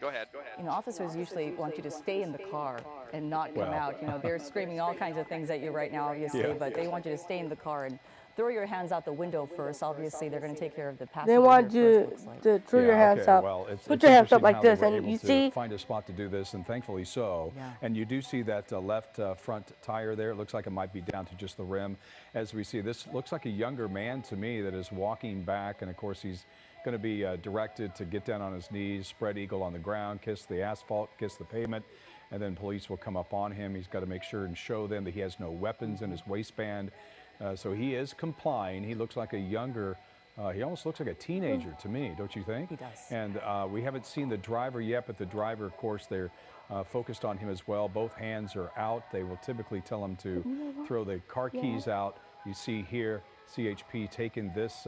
Go ahead. You know, officers usually want you to stay in the car and not come out. You know, they're screaming all kinds of things at you right now, obviously, but they want you to stay in the car and throw your hands out the window first. Obviously, they're going to take care of the passenger. They want here you first, to throw your hands up. Well, Put your hands up like this, and and you see. Find a spot to do this, and thankfully so. Yeah. And you do see that left front tire there. It looks like it might be down to just the rim. As we see, this looks like a younger man to me that is walking back, and of course he's going to be directed to get down on his knees, spread eagle on the ground, kiss the asphalt, kiss the pavement, and then police will come up on him. He's got to make sure and show them that he has no weapons in his waistband. So he is complying. He looks like a younger, he almost looks like a teenager to me, don't you think? He does. And we haven't seen the driver yet, but the driver, of course, they're focused on him as well. Both hands are out. They will typically tell him to throw the car keys out. You see here, CHP taking this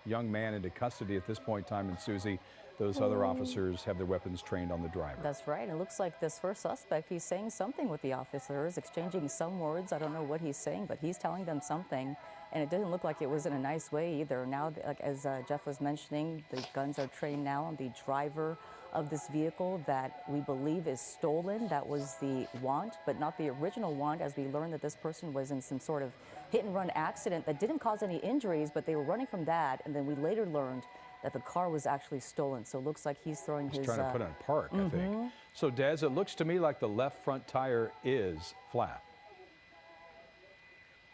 young man into custody at this point in time, and Susie, those other officers have their weapons trained on the driver. That's right. It looks like this first suspect, he's saying something with the officers, exchanging some words. I don't know what he's saying, but he's telling them something. And it didn't look like it was in a nice way either. Now, like as Jeff was mentioning, the guns are trained now on the driver of this vehicle that we believe is stolen. That was the want, but not the original want, as we learned that this person was in some sort of hit and run accident that didn't cause any injuries, but they were running from that. And then we later learned that the car was actually stolen. So it looks like he's throwing his... He's trying to put it in park, I think. So, Des, it looks to me like the left front tire is flat.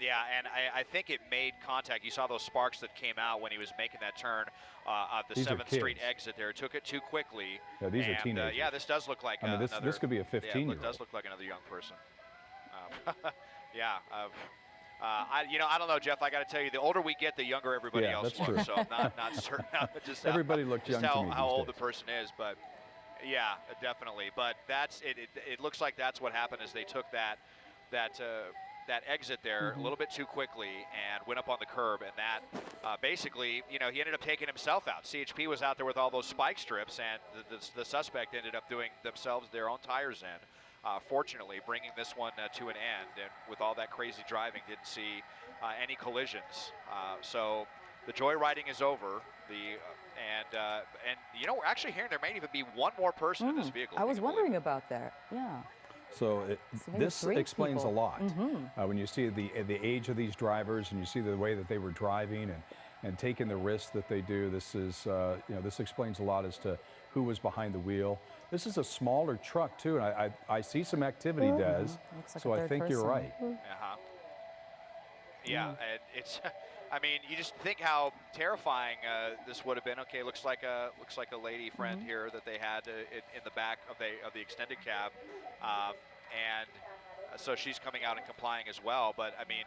Yeah, and I think it made contact. You saw those sparks that came out when he was making that turn at the 7th Street exit there. Took it too quickly. Yeah, these are teenagers. Yeah, this does look like I mean, this could be a 15-year-old. It does look like another young person. Yeah. I don't know, Jeff. I got to tell you, the older we get, the younger everybody else that's looks. true. So I'm not certain just Everybody looked young to me how these old days. the person is, but yeah, definitely. But that's it. It looks like that's what happened is they took that exit there a little bit too quickly and went up on the curb, and that basically, he ended up taking himself out. CHP was out there with all those spike strips, and the suspect ended up doing themselves their own tires in. Fortunately, bringing this one to an end, and with all that crazy driving, didn't see any collisions. So the joyriding is over. We're actually hearing there may even be one more person in this vehicle. I was wondering about that. Yeah. So this explains people. a lot. When you see the age of these drivers and you see the way that they were driving, and and taking the risks that they do. This is, this explains a lot as to who was behind the wheel. This is a smaller truck too, and I see some activity, Des. Like so I think you're right. Yeah, and it's. I mean, you just think how terrifying this would have been. Okay, looks like a lady friend here that they had in the back of the extended cab, and so she's coming out and complying as well. But I mean,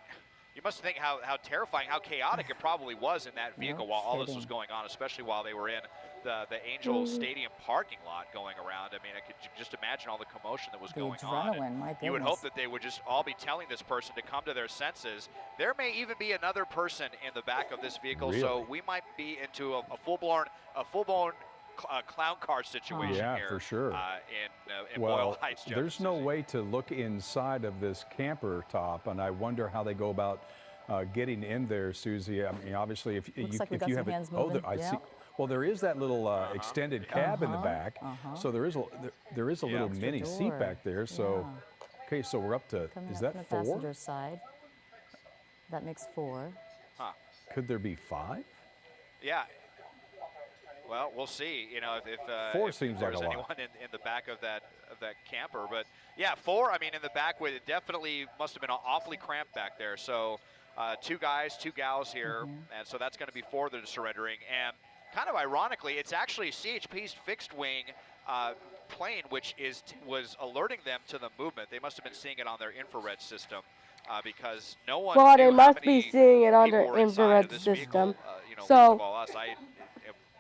you must think how terrifying, how chaotic it probably was in that vehicle while all this was going on, especially while they were in the Angel Stadium parking lot going around. I mean, I could just imagine all the commotion that was going on. My you would hope that they would just all be telling this person to come to their senses. There may even be another person in the back of this vehicle, really? So we might be into a full-blown clown car situation yeah, here. For sure. In well, Boyle Heights. There's no way to look inside of this camper top, and I wonder how they go about getting in there, Susie. I mean, obviously, if you have it, I see. Well, there is that little extended cab in the back, so there is a little mini seat back there. So, okay, so we're up to Coming is up that from the 4? passenger side. That makes 4. Could there be 5? Yeah. Well, we'll see. You know, if 4 if seems there's like a anyone lot. in the back of that camper, but yeah, 4. I mean, in the back, it definitely must have been awfully cramped back there. So, 2 guys, 2 gals here, and so that's going to be 4 that are surrendering. And kind of ironically, it's actually CHP's fixed wing plane, which was alerting them to the movement. They must have been seeing it on their infrared system because no one. Well, knew they how must many be seeing it on people their were inside of infrared this system. vehicle, least So, of all us. I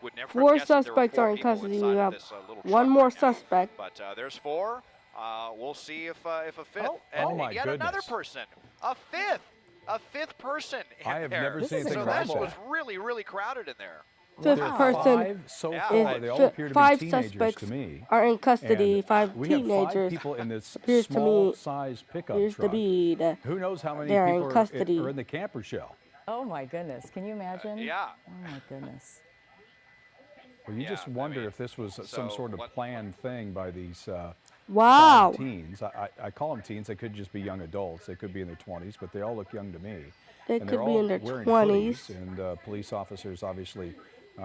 would never 4 have guessed that there were suspects 4 are in people custody. inside You of have this, little 1 truck more right now. suspect. But there's 4. We'll see if a 5th. Oh, and my yet another goodness. person. A 5th person in I have there. never seen anything so like this that. was really, really crowded in there. 5th person 5 so Yeah. far. They all appear to be 5 teenagers suspects to me. are in custody. And 5 we have 5 teenagers. people in this appears to small me- size pickup appears truck. to be the, Who knows how many they're in people custody. are in the camper shell? Oh my goodness, can you imagine? Yeah. Oh my goodness. Well, you just wonder if this was some sort of planned thing by these wow. 5 teens. I call them teens. They could just be young adults. They could be in their 20s, but they all look young to me. They and could they're be all in their wearing 20s. hoodies, and police officers obviously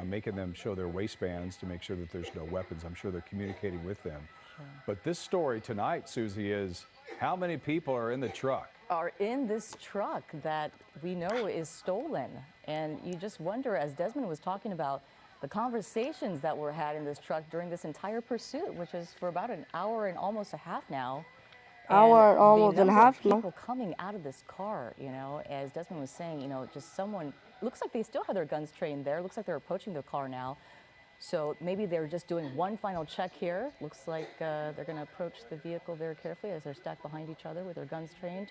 making them show their waistbands to make sure that there's no weapons. I'm sure they're communicating with them. Sure. But this story tonight, Susie, is how many people are in the truck? Are in this truck that we know is stolen. And you just wonder, as Desmond was talking about, the conversations that were had in this truck during this entire pursuit, which is for about an hour and almost a half now. Hour and almost and a half now. People coming out of this car, you know, as Desmond was saying, you know, just someone, looks like they still have their guns trained there. Looks like they're approaching the car now. So maybe they're just doing one final check here. Looks like they're going to approach the vehicle very carefully as they're stacked behind each other with their guns trained.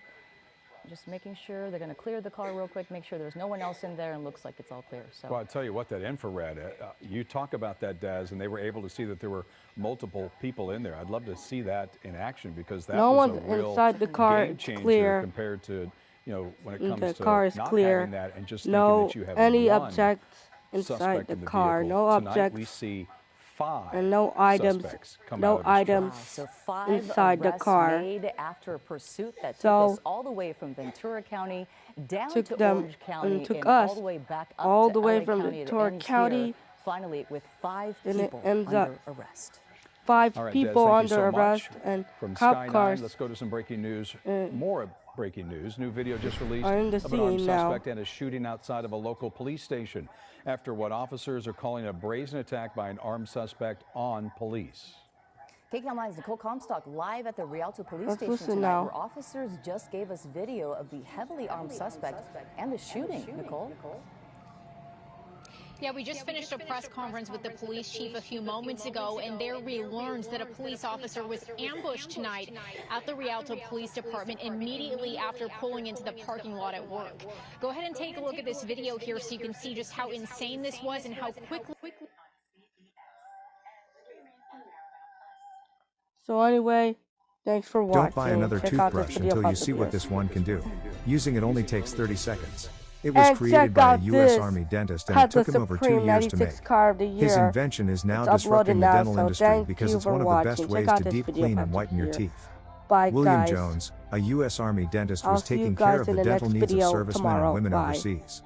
Just making sure they're going to clear the car real quick, make sure there's no one else in there, and looks like it's all clear. So. Well, I'll tell you what, that infrared, you talk about that, Daz, and they were able to see that there were multiple people in there. I'd love to see that in action because that No was one's a real inside the car. game It's changer clear. compared to, you know, when it comes The to car is not clear. having that and just No thinking that you have any one objects inside suspect the in the car. vehicle. No Tonight objects. we see 5 And no items. suspects come out No of this truck. items Wow, so 5 inside the arrests car. made after a pursuit that So, took us all the way from Ventura County down took to them Orange County and took and us all the way back up all to the way LA from County. It Ventura ends County. here, finally with 5 And it people ends up under arrest. 5 All right, people Des, thank you under so arrest much. and From cop Sky 9, cars. let's go to some breaking news. More breaking news. New video just released Are in the of an armed scene now. suspect and a shooting outside of a local police station after what officers are calling a brazen attack by an armed suspect on police. KCAL9's Nicole Comstock live at the Rialto Police Let's Station listen tonight, now. where officers just gave us video of the heavily armed suspect and the shooting. Nicole? Yeah, we just finished a press conference with the police chief a few moments ago, and there we learned that a police officer was ambushed tonight at the Rialto Police Department immediately after pulling into the parking lot at work. Go ahead and take a look at this video here so you can see just how insane this was and how quickly. So anyway, thanks for watching. Don't buy another Check out this toothbrush video until about you the see what beer. this one can do. Using it only takes 30 seconds. It was And created check by a out U.S. this. Army dentist and Had it took the him over 2 Supreme years to 96 make. car of the His year. invention is now It's disrupting uploaded the now, dental so industry thank because you it's for one of the watching. best Check ways out to this deep video clean about and the whiten your beer. teeth. Bye, William guys. Jones, a U.S. Army dentist, I'll was see you taking care guys of in the the dental next needs of video servicemen tomorrow. and women Bye. overseas.